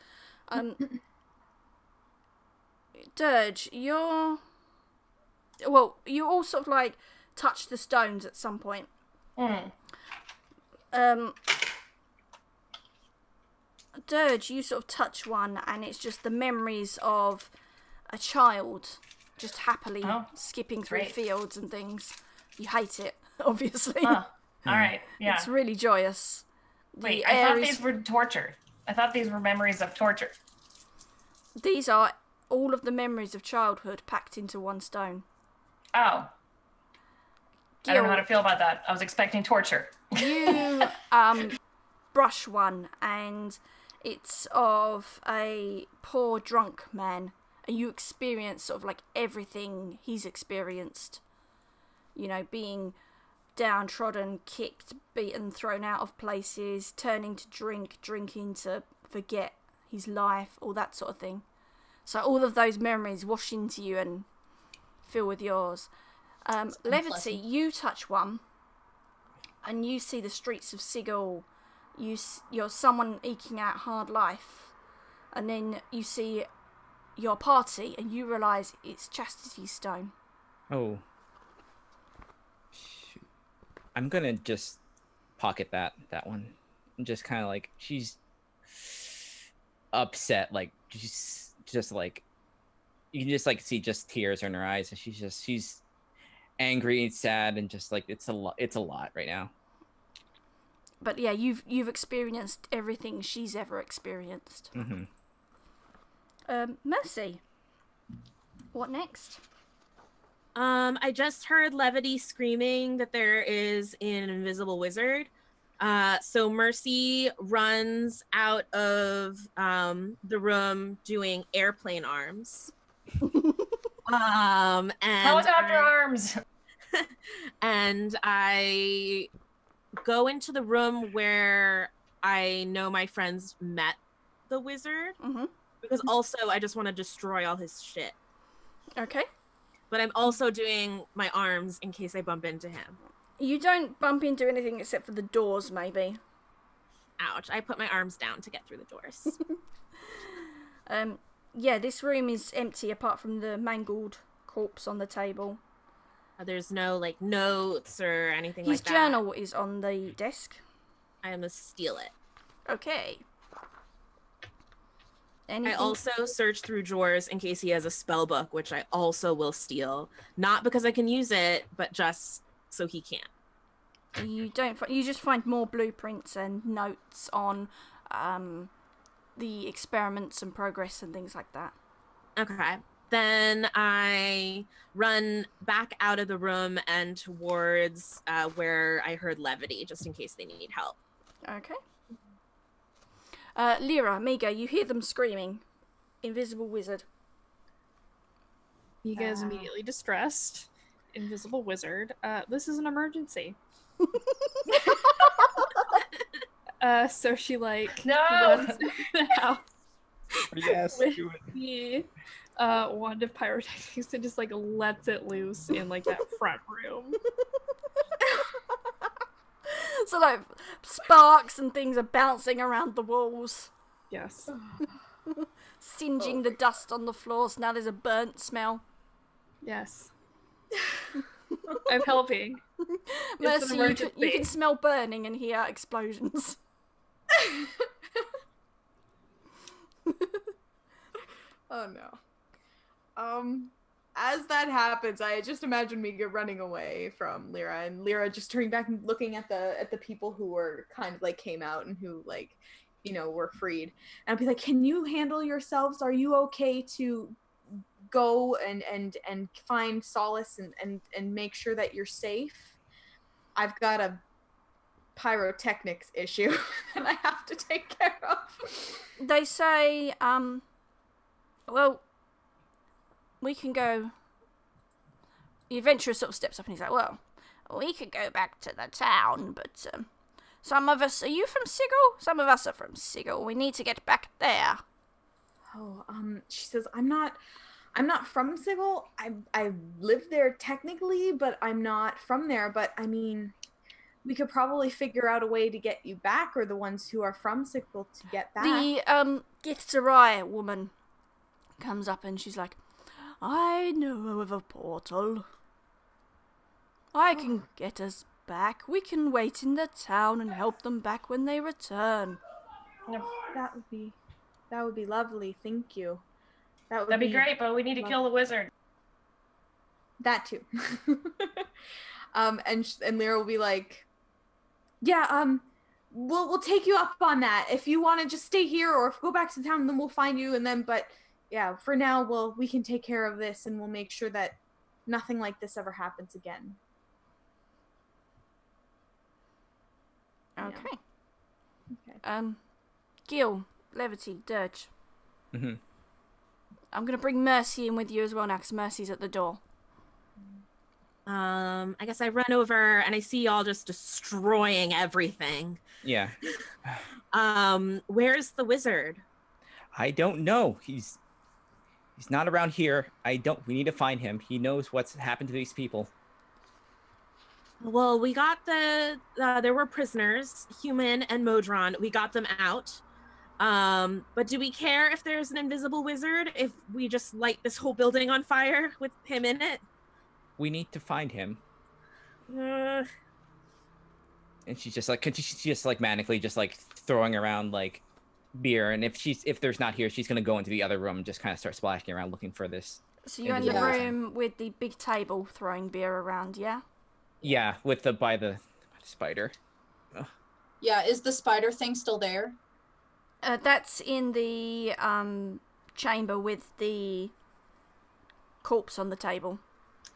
Dirge, you all sort of like touch the stones at some point. Mm. Dirge, you sort of touch one, and it's just the memories of a child just happily skipping through great. fields and things. You hate it, obviously. Huh. All right. Yeah. It's really joyous. Wait, The I air thought is- these were torture. I thought these were memories of torture. These are all of the memories of childhood packed into one stone. Oh. I don't know how to feel about that. I was expecting torture. You brush one, and it's of a poor drunk man, and you experience sort of like everything he's experienced. You know, being downtrodden, kicked, beaten, thrown out of places, turning to drink, drinking to forget his life, all that sort of thing. So all of those memories wash into you and fill with yours. Levity, unpleasant. you touch one, and you see the streets of Sigil. You're someone eking out hard life, and then you see your party, and you realise it's Chastity Stone. Oh. Shoot. I'm gonna just pocket that one. And just kind of like, she's upset, like she's just like, you can just like see just tears in her eyes, and she's angry and sad, and just like it's a lot right now. But yeah, you've experienced everything she's ever experienced. Mm-hmm. Mercy, what next? I just heard Levity screaming that there is an invisible wizard. So Mercy runs out of the room doing airplane arms. And Helicopter arms. and I go into the room where I know my friends met the wizard, Mm-hmm. because also I just want to destroy all his shit. Okay. But I'm also doing my arms in case I bump into him. You don't bump into anything except for the doors, maybe. Ouch. I put my arms down to get through the doors. Yeah, this room is empty apart from the mangled corpse on the table. There's no like notes or anything His like that. journal is on the desk. I am gonna steal it. Okay. Anything? I also search through drawers in case he has a spell book, which I also will steal. Not because I can use it, but just so he can't. You don't. You just find more blueprints and notes on the experiments and progress and things like that. Okay. Then I run back out of the room and towards where I heard Levity, just in case they need help. Okay. Lyra, Miga, you hear them screaming. Invisible wizard. You guys immediately distressed. Invisible wizard. This is an emergency. So she like No! runs out Yes. with the wand of pyrotechnics and just like lets it loose in like that front room. So like sparks and things are bouncing around the walls. Yes. Singeing the dust on the floors. Now there's a burnt smell. Yes. I'm helping. Mercy, you can smell burning and hear explosions. Oh no. As that happens, I just imagine Miga running away from Lyra, and Lyra just turning back and looking at the people who were kind of like came out and who like, you know, were freed. And I'd be like, "Can you handle yourselves? Are you okay to go and find solace and make sure that you're safe? I've got a pyrotechnics issue that I have to take care of." They say, well, we can go. The adventurer sort of steps up and he's like, well, we could go back to the town, but some of us, are you from Sigil? Some of us are from Sigil. We need to get back there. Oh, she says, I'm not from Sigil. I live there technically, but I'm not from there. But I mean, we could probably figure out a way to get you back, or the ones who are from Sigil to get back. The Githzerai woman comes up and she's like, I know of a portal. I can get us back. We can wait in the town and help them back when they return. That would be lovely. Thank you. That'd be great, but we need to kill the wizard. That too. And Lyra will be like, yeah, we'll take you up on that. If you want to just stay here or if go back to town, then we'll find you. And then, but yeah, for now, we can take care of this and we'll make sure that nothing like this ever happens again. Okay. Yeah. Okay. Gil, Levity, Dirge. Mm-hmm. I'm gonna bring Mercy in with you as well now, because Mercy's at the door. I guess I run over and I see y'all just destroying everything. Yeah. Where's the wizard? I don't know. He's not around here. We need to find him. He knows what's happened to these people. Well, we got there were prisoners, Human and Modron. We got them out. But do we care if there's an invisible wizard if we just light this whole building on fire with him in it? We need to find him. Uh, And she's just like manically just like throwing around like beer, and if there's not here, she's gonna go into the other room and just kind of start splashing around looking for this. So you're in the room with the big table throwing beer around, yeah? Yeah, with by the spider. Ugh. Yeah, is the spider thing still there? That's in the chamber with the corpse on the table.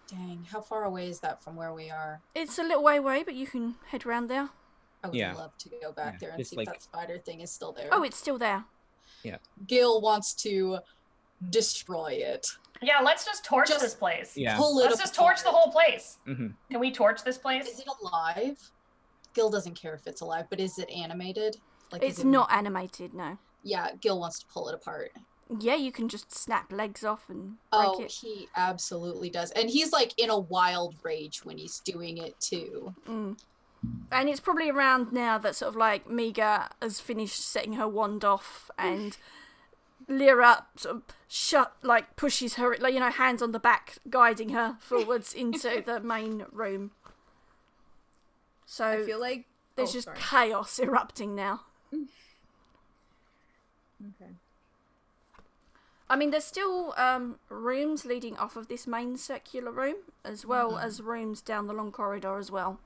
Dang, how far away is that from where we are? It's a little way away, but you can head round there. I would love to go back there and see if that spider thing is still there. Oh, it's still there. Yeah. Gil wants to destroy it. Yeah, let's just torch this place. Yeah. Let's just torch the whole place. Mm-hmm. Can we torch this place? Is it alive? Gil doesn't care if it's alive, but is it animated? Like, It's not animated, no. Yeah, Gil wants to pull it apart. Yeah, you can just snap legs off and break it. He absolutely does. And he's like in a wild rage when he's doing it too. Mm. And it's probably around now that sort of like Miga has finished setting her wand off and Lyra sort of pushes her, like, you know, hands on the back, guiding her forwards into the main room. So I feel like there's just chaos erupting now. Okay. I mean, there's still rooms leading off of this main circular room, as well as rooms down the long corridor as well.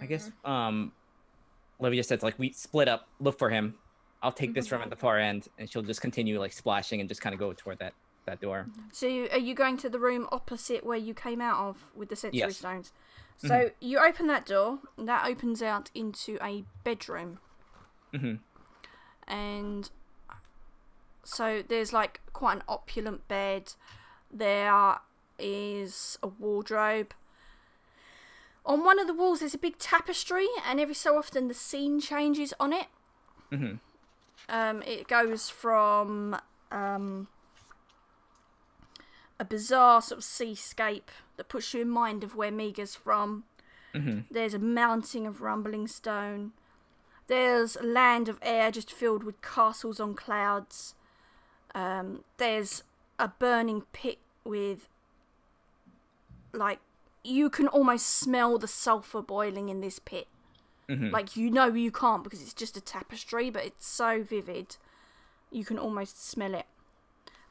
I guess Livy just says, like, we split up, look for him. I'll take this room at the far end, and she'll just continue like splashing and just kind of go toward that door. So are you going to the room opposite where you came out of with the sensory stones? So Mm-hmm. you open that door, and that opens out into a bedroom. Mm-hmm. And so there's like quite an opulent bed. There is a wardrobe. On one of the walls there's a big tapestry, and every so often the scene changes on it. Mm-hmm. It goes from a bizarre sort of seascape that puts you in mind of where Miga's from. Mm-hmm. There's a mounting of rumbling stone. There's a land of air just filled with castles on clouds. There's a burning pit with, like, you can almost smell the sulphur boiling in this pit. Mm-hmm. Like, you know you can't because it's just a tapestry, but it's so vivid. You can almost smell it.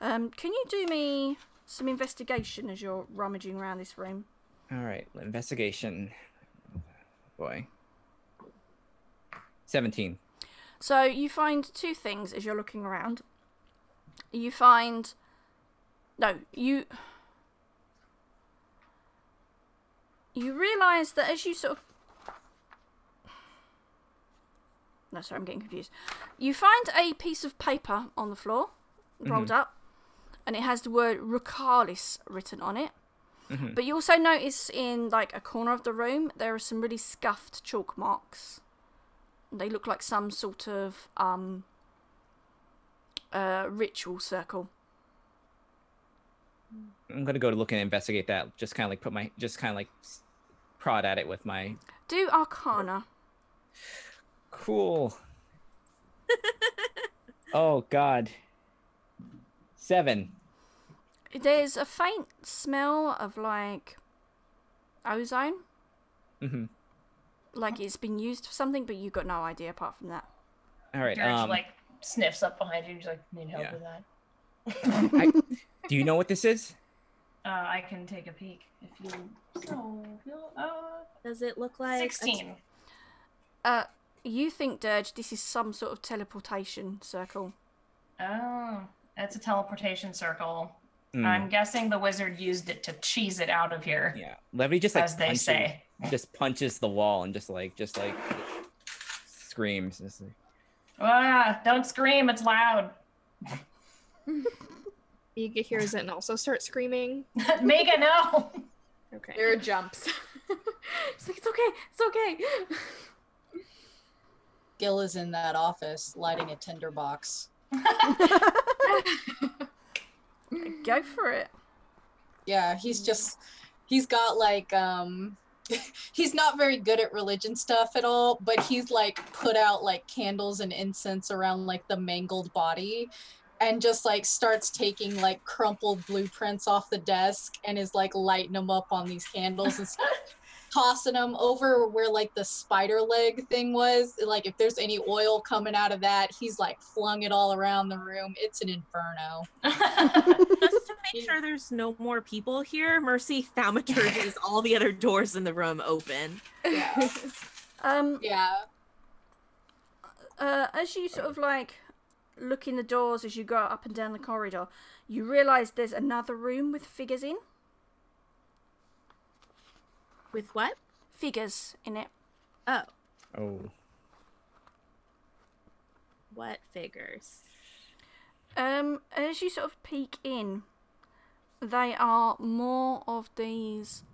Can you do me some investigation as you're rummaging around this room? All right, investigation. Boy. 17. So you find two things as you're looking around. You find... No, you realise that as you sort of... No, sorry, I'm getting confused. You find a piece of paper on the floor, rolled up, and it has the word Rucalis written on it. Mm-hmm. But you also notice in, like, a corner of the room, there are some really scuffed chalk marks. They look like some sort of ritual circle. I'm gonna go to look and investigate that. Just kind of like prod at it with my. Do Arcana. Cool. Oh God. 7. There's a faint smell of, like, ozone. Mm-hmm. Like it's been used for something, but you've got no idea apart from that. All right. Dirge, like, sniffs up behind you and she's like, need help with that? Do you know what this is? I can take a peek if you so feel. Does it look like 16. You think, Dirge, this is some sort of teleportation circle. Oh, it's a teleportation circle. Mm. I'm guessing the wizard used it to cheese it out of here. Yeah. Levity just like as they say. Just punches the wall and just like screams. Just like... Ah, don't scream, it's loud. Miga hears it and also starts screaming. Miga, no! Okay. There are jumps. It's like, it's okay, it's okay. Gil is in that office lighting a tinderbox. Go for it. Yeah, he's got like, he's not very good at religion stuff at all, but he's like put out like candles and incense around like the mangled body and just like starts taking like crumpled blueprints off the desk and is like lighting them up on these candles and tossing them over where like the spider leg thing was. Like if there's any oil coming out of that, he's like flung it all around the room. It's an inferno. Just to make sure there's no more people here, Mercy thaumaturges all the other doors in the room open. Yeah. Yeah. As you sort of like look in the doors as you go up and down the corridor, you realise there's another room with figures in. With what? Figures in it. Oh. Oh. What figures? As you sort of peek in, they are more of these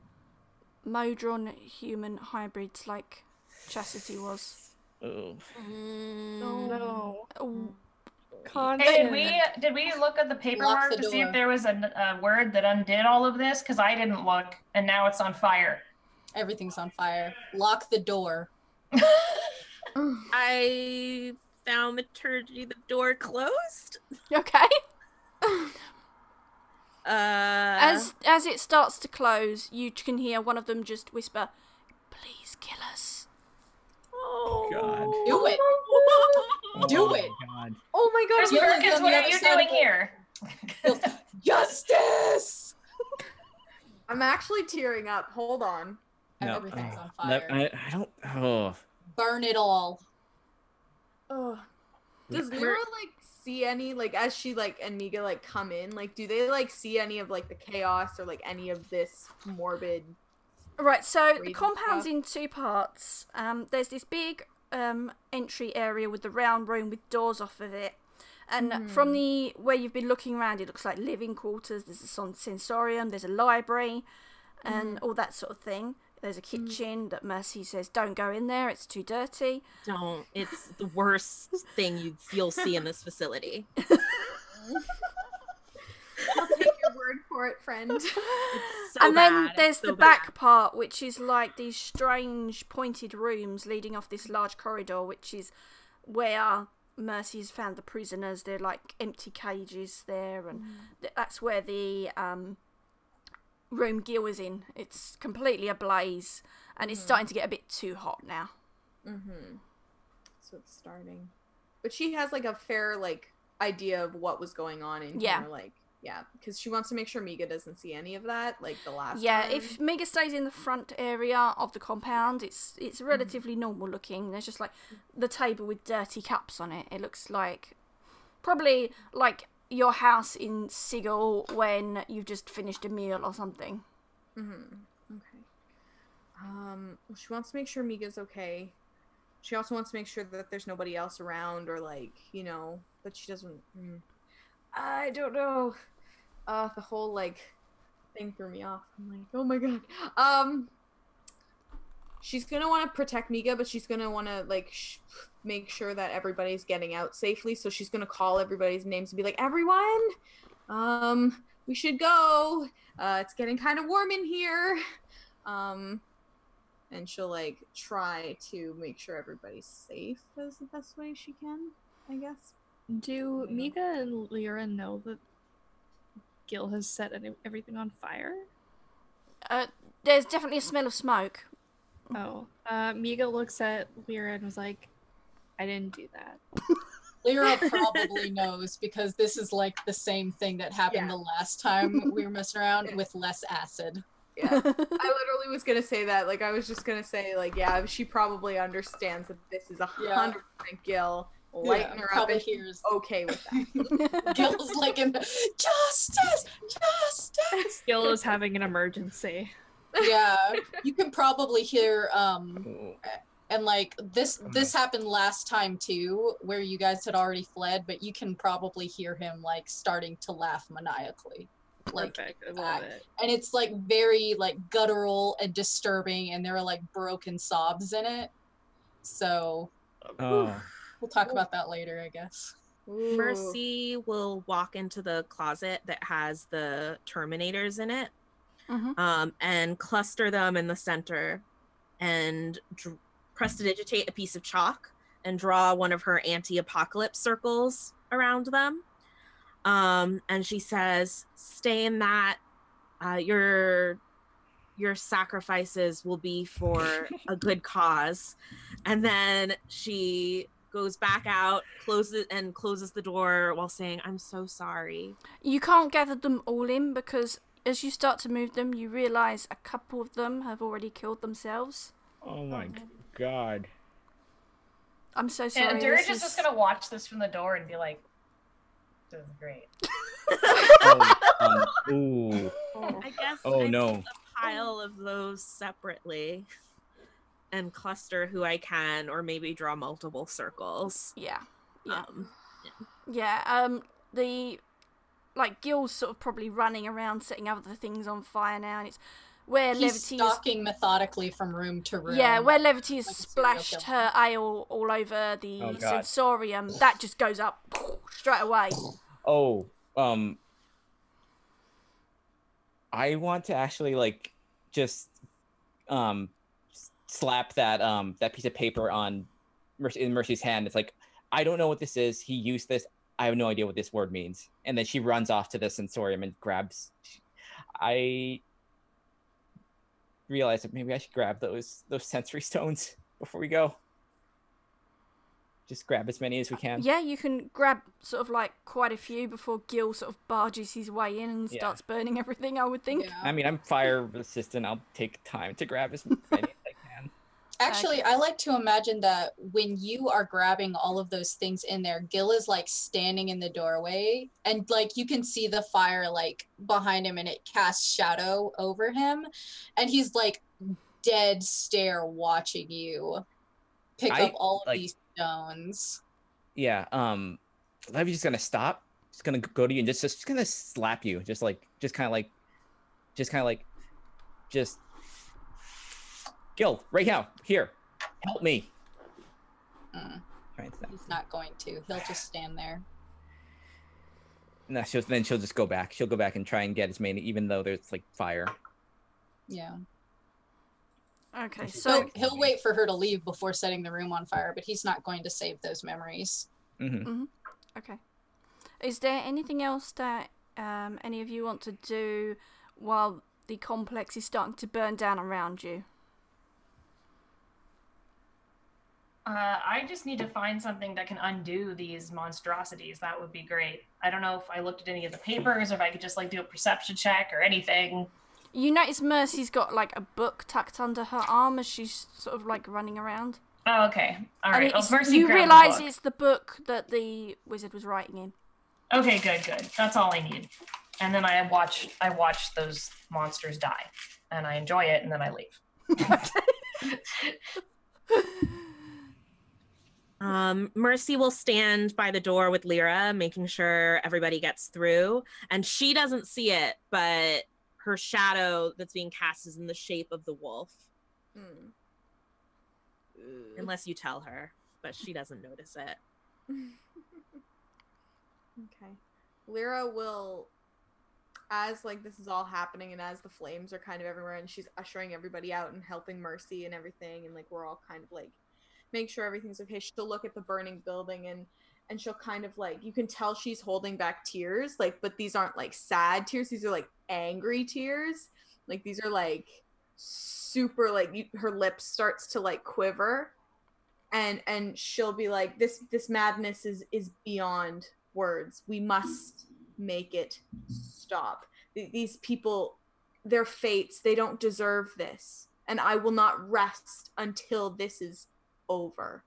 Modron human hybrids like Chastity was. Oh. No. Oh, Hey, did we look at the paperwork to see if there was a word that undid all of this? Because I didn't look, and now it's on fire. Everything's on fire. Lock the door. I thaumaturgy the door closed. okay. As As it starts to close, you can hear one of them just whisper, "Please kill us." oh God. Do it. Do it. God. Oh my god, Gil is Perkins, on what the are other you side doing of the- here? Justice! I'm actually tearing up. Hold on. No. Everything's on No, fire. I don't. Oh. Burn it all. Oh. Does Lyra like see any like as she like and Miga like come in? Like, do they like see any of like the chaos or like any of this morbid? Right, so the Reading compound's stuff. in two parts. There's this big entry area with the round room with doors off of it. And from the where you've been looking around, it looks like living quarters. There's a sensorium, there's a library, and all that sort of thing. There's a kitchen that Mercy says, don't go in there, it's too dirty. don't. It's the worst thing you'll see in this facility. I'll take your word word for it, friend. It's so And then bad. there's So the back part, which is like these strange pointed rooms leading off this large corridor, which is where Mercy has found the prisoners. They're like empty cages there, and that's where the room Gil is in. It's completely ablaze, and it's starting to get a bit too hot now. So it's starting. But she has like a fair like idea of what was going on in here, like because she wants to make sure Miga doesn't see any of that, like the last time. If Miga stays in the front area of the compound, it's relatively normal looking. There's just like the table with dirty cups on it. It looks like probably like your house in Sigil when you've just finished a meal or something. Okay. She wants to make sure Miga's okay. She also wants to make sure that there's nobody else around, or like, you know, that she doesn't. I don't know. The whole like thing threw me off. I'm like, oh my god. She's gonna want to protect Miga, but she's gonna want to like make sure that everybody's getting out safely. So she's gonna call everybody's names and be like, everyone, we should go. It's getting kind of warm in here. And she'll like try to make sure everybody's safe as the best way she can, I guess. Do Miga and Lyra know that Gil has set everything on fire? There's definitely a smell of smoke. Oh. Miga looks at Lyra and was like, I didn't do that. Lyra probably knows, because this is like the same thing that happened the last time we were messing around with less acid. Yeah, I literally was gonna say that. Like, I was just gonna say, like, yeah, she probably understands that this is 100% Gil. Lighten her up, and hears okay with that. Gil's like, justice. Gil is having an emergency. Yeah, you can probably hear, and like this happened last time too, where you guys had already fled, but you can probably hear him like starting to laugh maniacally. Like, perfect. I love it. And it's like very like guttural and disturbing, and there are like broken sobs in it. So we'll talk about that later, I guess. Mercy will walk into the closet that has the Terminators in it, and cluster them in the center, and prestidigitate a piece of chalk and draw one of her anti-apocalypse circles around them. And she says, stay in that. Your sacrifices will be for a good cause. And then she goes back out, closes the door while saying, I'm so sorry. You can't gather them all in, because as you start to move them, you realise a couple of them have already killed themselves. Oh my god. I'm so sorry. And Dirge is just gonna watch this from the door and be like, this is great. Ooh. I guess I no. A pile of those separately and cluster who I can, or maybe draw multiple circles. Yeah. The like Gil's sort of probably running around setting other things on fire now, and it's where He's Levity stalking methodically from room to room. Yeah, where Levity has like splashed her ale all over the sensorium. That just goes up straight away. I want to actually like just slap that piece of paper in Mercy's hand. It's like, I don't know what this is. He used this. I have no idea what this word means. And then she runs off to the sensorium and grabs. I realized that maybe I should grab those sensory stones before we go. Just grab as many as we can. Yeah, you can grab sort of like quite a few before Gil sort of barges his way in and starts burning everything, I would think. Yeah. I mean, I'm fire resistant. I'll take time to grab as many as I can. Actually, I like to imagine that when you are grabbing all of those things in there, Gil is like standing in the doorway, and like you can see the fire like behind him, and it casts shadow over him, and he's like dead stare watching you pick up all of these stones. Yeah, Levy's just gonna stop. Just gonna go to you and just gonna slap you. Just Gil, right now, here, help me. He's not going to. He'll just stand there. No, she'll just go back. She'll go back and try and get as many, even though there's like fire. Yeah. Okay, So so he'll wait for her to leave before setting the room on fire, but he's not going to save those memories. okay. Is there anything else that any of you want to do while the complex is starting to burn down around you? I just need to find something that can undo these monstrosities. That would be great. I don't know if I looked at any of the papers or if I could just like do a perception check or anything. You notice Mercy's got like a book tucked under her arm as she's sort of like running around. Oh, okay. All And right. Mercy you grabbed the realise book. it's the book that the wizard was writing in. Okay, good. That's all I need. And then I watch those monsters die, and I enjoy it, and then I leave. Mercy will stand by the door with Lyra, making sure everybody gets through. And she doesn't see it, but her shadow that's being cast is in the shape of the wolf. Unless you tell her, but she doesn't notice it. Okay. Lyra will, as like this is all happening and as the flames are kind of everywhere and she's ushering everybody out and helping Mercy and everything, and like we're all kind of like make sure everything's okay, she'll look at the burning building and she'll kind of like, you can tell she's holding back tears, like, but these aren't like sad tears, these are like angry tears, like these are like super like her lips starts to like quiver, and she'll be like, this madness is beyond words, we must make it stop. These people, their fates, they don't deserve this, and I will not rest until this is over.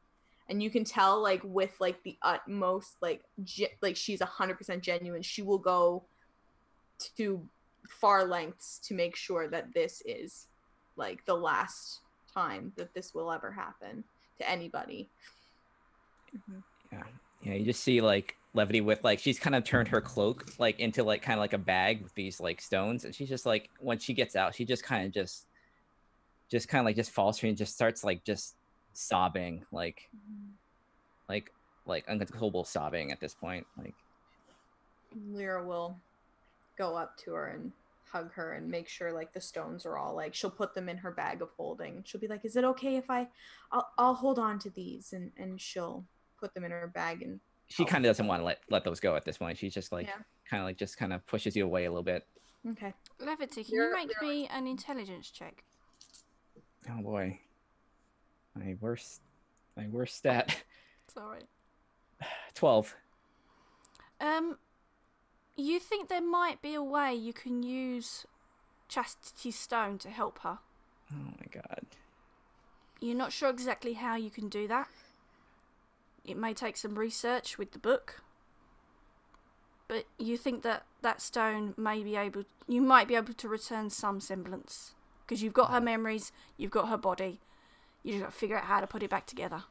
And you can tell like with like the utmost like like she's 100% genuine, she will go to far lengths to make sure that this is like the last time that this will ever happen to anybody. Yeah, you just see like Levity with like, she's kind of turned her cloak like into like kind of like a bag with these like stones, and she's just like, when she gets out, she just kind of just falls through and just starts like just sobbing, like uncontrollable sobbing at this point. Like Lyra will go up to her and hug her and make sure like the stones are all like, she'll put them in her bag of holding. She'll be like, is it okay if I'll hold on to these, and she'll put them in her bag, and she kind of doesn't want to let those go at this point. She's just like kind of pushes you away a little bit. Okay. Levity, can you make me an intelligence check? Oh boy. My worst stat. Sorry. 12. You think there might be a way you can use Chastity Stone to help her? Oh my god. You're not sure exactly how you can do that. It may take some research with the book, but you think that stone may be able, you might be able to return some semblance, because you've got her memories, you've got her body. You just got to figure out how to put it back together.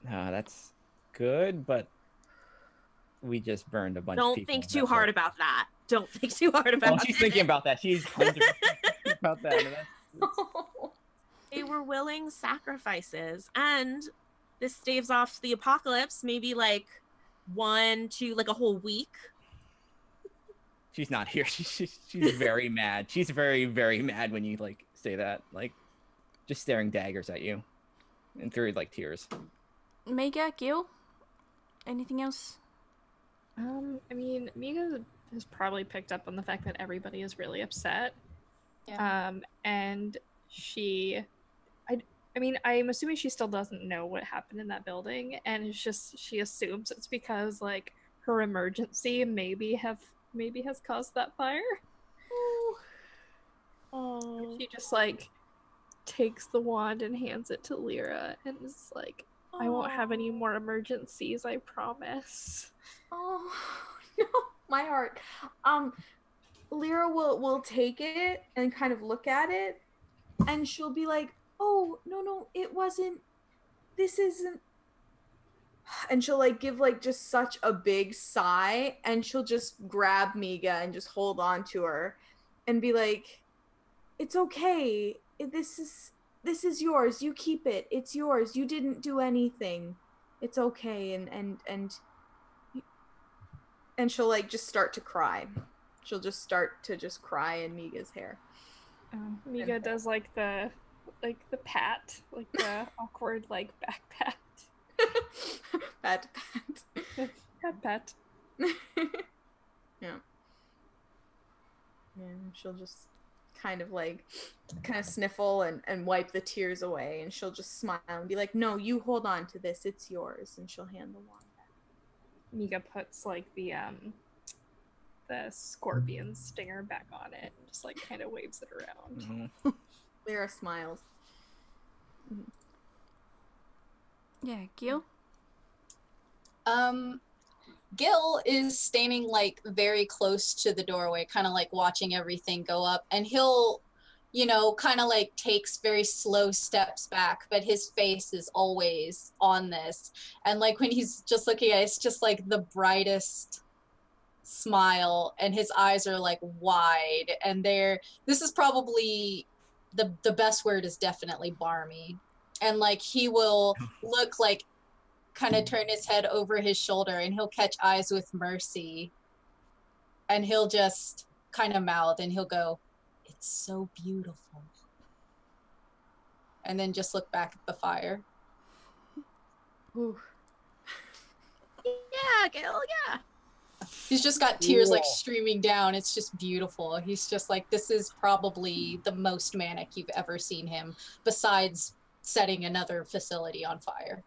That's good, but we just burned a bunch of people. Don't think too hard about that. Don't think too hard about that. She's thinking about that. She's 100% about that. They were willing sacrifices, and this staves off the apocalypse, maybe like 1 to like a whole week. She's not here. She's very mad. She's very, very mad when you like say that. Like, just staring daggers at you and through like tears. Mega, Gil, anything else? I mean, Miga has probably picked up on the fact that everybody is really upset. Yeah. And I mean, I'm assuming she still doesn't know what happened in that building, and it's just, she assumes it's because like her emergency maybe has caused that fire. Oh. She just like takes the wand and hands it to Lyra and is like, I won't have any more emergencies, I promise. Oh no, my heart. Lyra will take it and kind of look at it, and she'll be like, oh no, it wasn't, this isn't, and she'll like give like just such a big sigh, and she'll just grab Miga and just hold on to her and be like, it's okay, this is yours, you keep it, it's yours, you didn't do anything, it's okay. And and she'll like just start to cry. She'll just start to just cry in Miga's hair. Miga does like the pat, like the awkward like back pat. Pat. Pat. Yeah. And she'll just kind of sniffle and wipe the tears away, and she'll just smile and be like, "No, you hold on to this, it's yours," and she'll hand the wand back. Miga puts like the scorpion stinger back on it and just like kind of waves it around. Lyra smiles. Yeah, Gil? Gil is standing like very close to the doorway, kind of like watching everything go up, and he'll, kind of like takes very slow steps back, but his face is always on this. And like when he's just looking at it, it's just like the brightest smile, and his eyes are like wide, and this is probably the best word is definitely barmy. And like he will look like, kind of turn his head over his shoulder, and he'll catch eyes with Mercy, and he'll just kind of mouth, and he'll go, "It's so beautiful," and then just look back at the fire. Ooh. Yeah, Gil, yeah. He's just got tears like streaming down. It's just beautiful. He's just like, this is probably the most manic you've ever seen him, besides setting another facility on fire.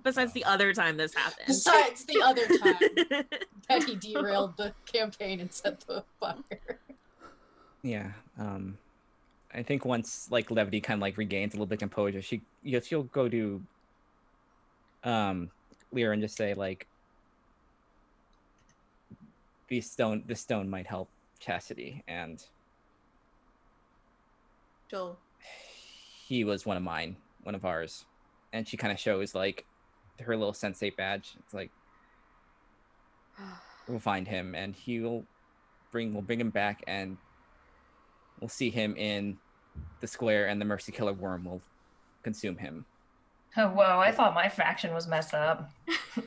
Besides the other time this happened. Besides the other time that he derailed the campaign and set the fire. Yeah. I think once like Levity kind of like regains a little bit of composure, she'll go to Lyra and just say like, this stone might help Chastity, and he was one of ours. And she kind of shows like her little sensei badge. It's like, we'll find him, and we'll bring him back, and we'll see him in the square, and the Mercy Killer worm will consume him. Oh, whoa, I thought my faction was messed up.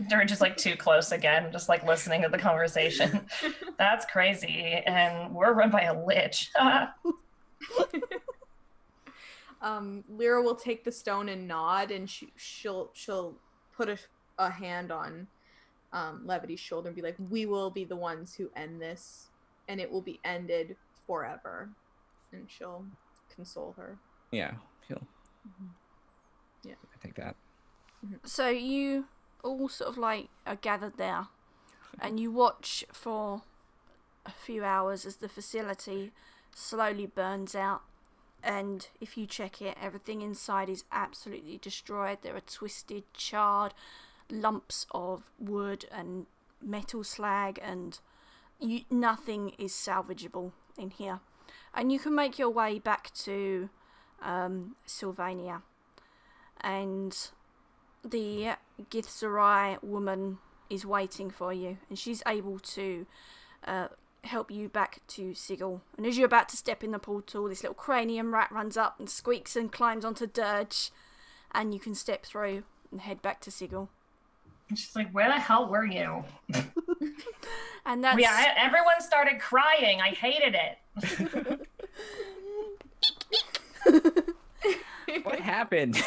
They're just like too close again, just like listening to the conversation. That's crazy. And we're run by a lich. Lyra will take the stone and nod, and she'll put a hand on Levity's shoulder and be like, "We will be the ones who end this, and it will be ended forever." And she'll console her. Yeah, she'll. Mm-hmm. Yeah, I think that. So you all sort of like are gathered there, and you watch for a few hours as the facility slowly burns out. And if you check it, everything inside is absolutely destroyed. There are twisted, charred lumps of wood and metal slag, and nothing is salvageable in here. And you can make your way back to Sylvania. And the Githzerai woman is waiting for you, and she's able to help you back to Sigil. And as you're about to step in the portal, this little cranium rat runs up and squeaks and climbs onto Dirge, and you can step through and head back to Sigil. And she's like, "Where the hell were you?" And that's... Yeah, everyone started crying. I hated it. What happened?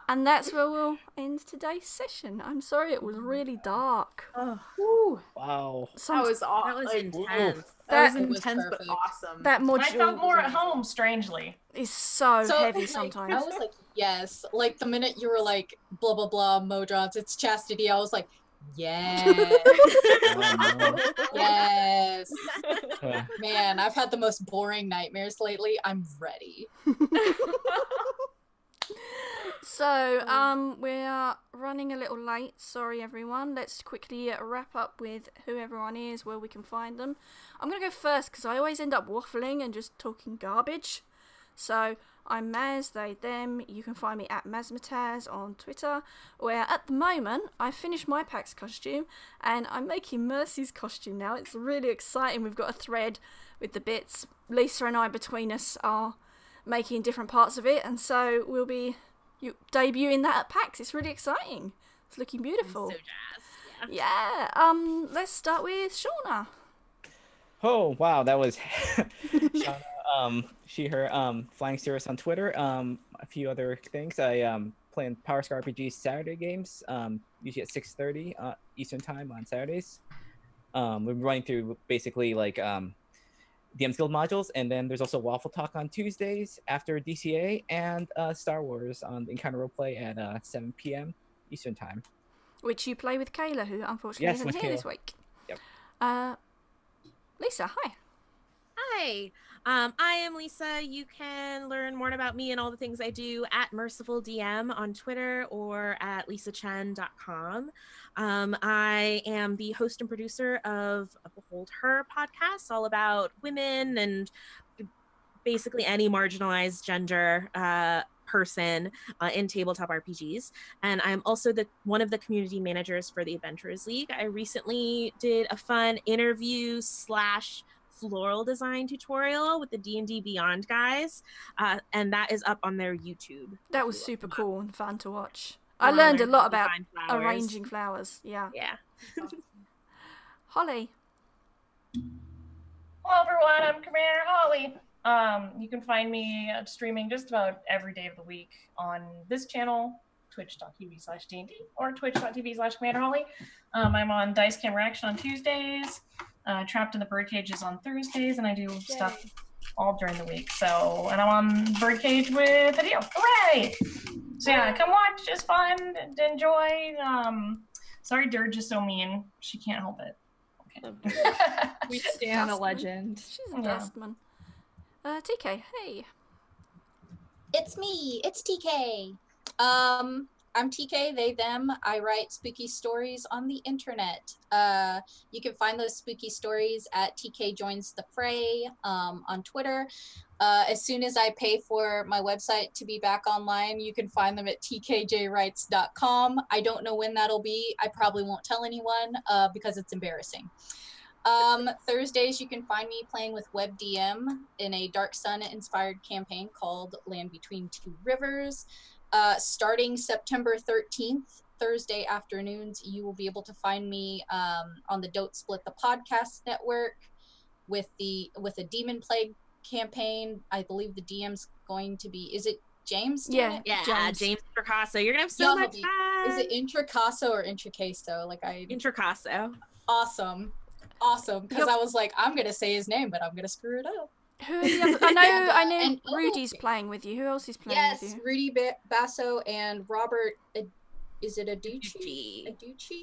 And that's where we'll end today's session. I'm sorry it was really dark. Wow. That was intense. That was intense but awesome. That module I felt more at home, strangely. is so heavy like, sometimes. I was like, yes. Like the minute you were like, blah, blah, blah, Modrons, it's Chastity, I was like, yes. Yes. Man, I've had the most boring nightmares lately. I'm ready. So, we're running a little late. Sorry, everyone. Let's quickly wrap up with who everyone is, where we can find them. I'm going to go first because I always end up waffling and just talking garbage. So, I'm Maz, they, them. You can find me at Mazmataz on Twitter, where at the moment I finished my PAX costume and I'm making Mercy's costume now. It's really exciting. We've got a thread with the bits. Lisa and I, between us, are making different parts of it, and so we'll be debuting that at PAX. It's really exciting. It's looking beautiful. I'm so jazzed. Yeah. Let's start with Shauna. Oh wow, that was Shauna, she her flying cirrus on Twitter. A few other things. I play in Power Scar RPG Saturday games. Usually at 6:30 Eastern time on Saturdays. We're running through basically like DM's Guild modules, and then there's also Waffle Talk on Tuesdays after DCA, and Star Wars on Encounter Roleplay at 7 p.m. Eastern time. Which you play with Kayla, who unfortunately Yes, isn't with here this Kayla. week. Yep. Lisa, hi. Hi, I am Lisa. You can learn more about me and all the things I do at Merciful DM on Twitter or at lisachen.com. I am the host and producer of Behold Her podcast, all about women and basically any marginalized gender person in tabletop RPGs. And I'm also one of the community managers for the Adventurers League. I recently did a fun interview / floral design tutorial with the D&D Beyond guys, and that is up on their YouTube. That was super cool and fun to watch. I learned a lot about arranging flowers. Yeah. Holly. Hello everyone, I'm Commander Holly. You can find me streaming just about every day of the week on this channel, twitch.tv/D&D or twitch.tv/Commander Holly. I'm on Dice Camera Action on Tuesdays, Trapped in the Birdcages on Thursdays, and I do stuff all during the week. So, and I'm on Birdcage with Adil. Hooray! So yeah, come watch, it's fun, enjoy. Sorry Dirge is so mean, she can't help it. Okay. We stand a legend. She's a dustman. TK, hey. It's me. It's TK. I'm TK, they, them. I write spooky stories on the internet. You can find those spooky stories at TK Joins the Fray on Twitter. As soon as I pay for my website to be back online, you can find them at tkjwrites.com. I don't know when that'll be. I probably won't tell anyone because it's embarrassing. Thursdays, you can find me playing with WebDM in a Dark Sun inspired campaign called Land Between Two Rivers. Starting September 13th, Thursday afternoons, you will be able to find me on the Don't Split the Podcast Network with a Demon Plague campaign. I believe the DM's going to be, is it James? Yeah, James Intracaso. You're gonna have so much fun. Is it Intracaso or Intracaso? Intracaso. Awesome, because I was like, I'm gonna say his name, but I'm gonna screw it up. Who are the other? I know Rudy's playing with you. Who else is playing with you? Yes, Rudy Basso and Robert. Is it Aducci?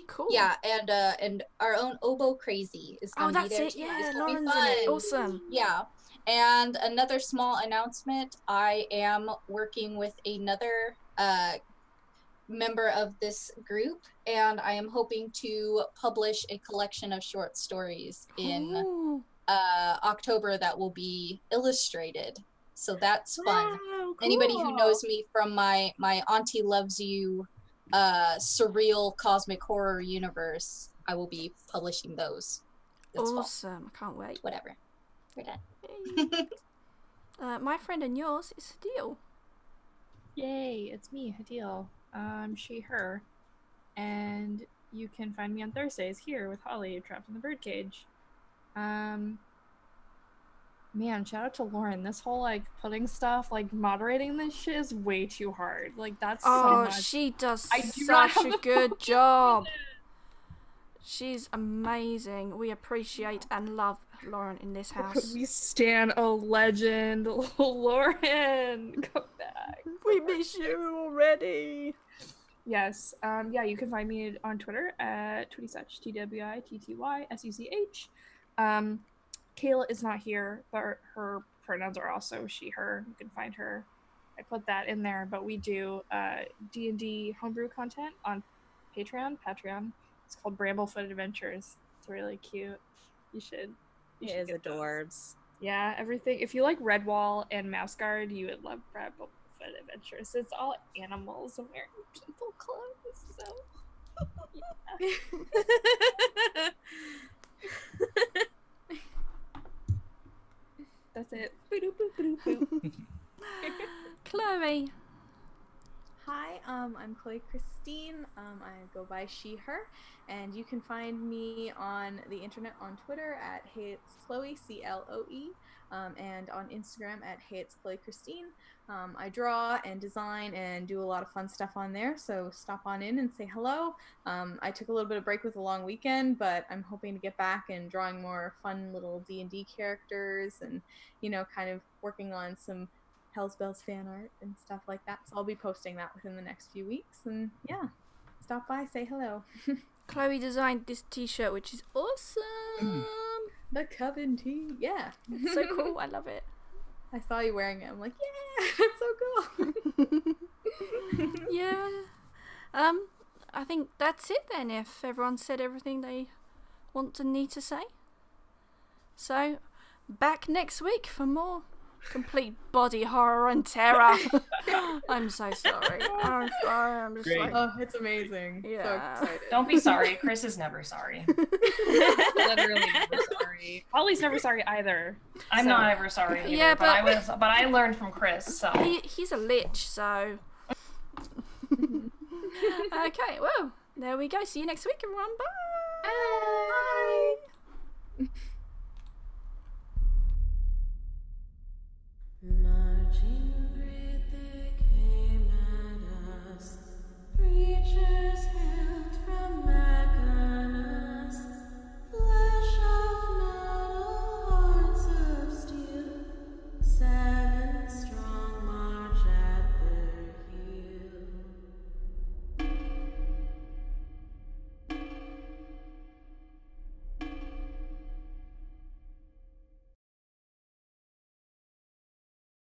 Cool. Yeah, and our own Oboe Crazy is going to be there. That's it. Yeah, Lauren's in it. Awesome. Yeah, and another small announcement. I am working with another member of this group, and I am hoping to publish a collection of short stories in October that will be illustrated. So that's fun. Wow, cool. Anybody who knows me from my Auntie Loves You surreal cosmic horror universe, I will be publishing those. Awesome. I can't wait. Whatever. We're done. My friend and yours is Hadil. Yay, it's me, Hadil. I'm she, her. And you can find me on Thursdays here with Holly, Trapped in the Birdcage. Man, shout out to Lauren. This whole putting stuff, moderating this shit is way too hard. That's so much. She does such a good job. She's amazing. We appreciate and love Lauren in this house. We stand a legend. Lauren, come back. We miss you already. Yes. Yeah, you can find me on Twitter at TwittySuch, TWITTYSUCH. Kayla is not here, but her pronouns are also she, her. You can find her. I put that in there, but we do D&D homebrew content on Patreon. It's called Bramblefoot Adventures. It's really cute. You should. It is adorbs. Yeah, everything. If you like Redwall and Mouse Guard, you would love Bramblefoot Adventures. It's all animals wearing people clothes, so yeah. That's it. Chloe. Hi, I'm Chloe Christine. I go by she, her, and you can find me on the internet on Twitter at Hey It's Chloe, CLOE, and on Instagram at Hey It's Chloe Christine. I draw and design and do a lot of fun stuff on there, so stop on in and say hello. I took a little bit of break with a long weekend, but I'm hoping to get back and drawing more fun little D&D characters and, you know, kind of working on some Hell's Bells fan art and stuff like that. So I'll be posting that within the next few weeks. And yeah, stop by, say hello. Chloe designed this t-shirt, which is awesome. The Coven tee, yeah. It's so cool. I love it. I saw you wearing it. I'm like, yeah, that's so cool. Yeah. I think that's it then, if everyone said everything they want and need to say. So, back next week for more complete body horror and terror. I'm so sorry. I'm sorry. I'm just Great. like, Oh, it's amazing. Yeah. So excited. Don't be sorry. Chris is never sorry. Literally never sorry. Holly's never sorry either. I'm So- not ever sorry either, Yeah, but I learned from Chris, so he's a lich, so. Okay, well, there we go. See you next week, everyone. Bye. Bye.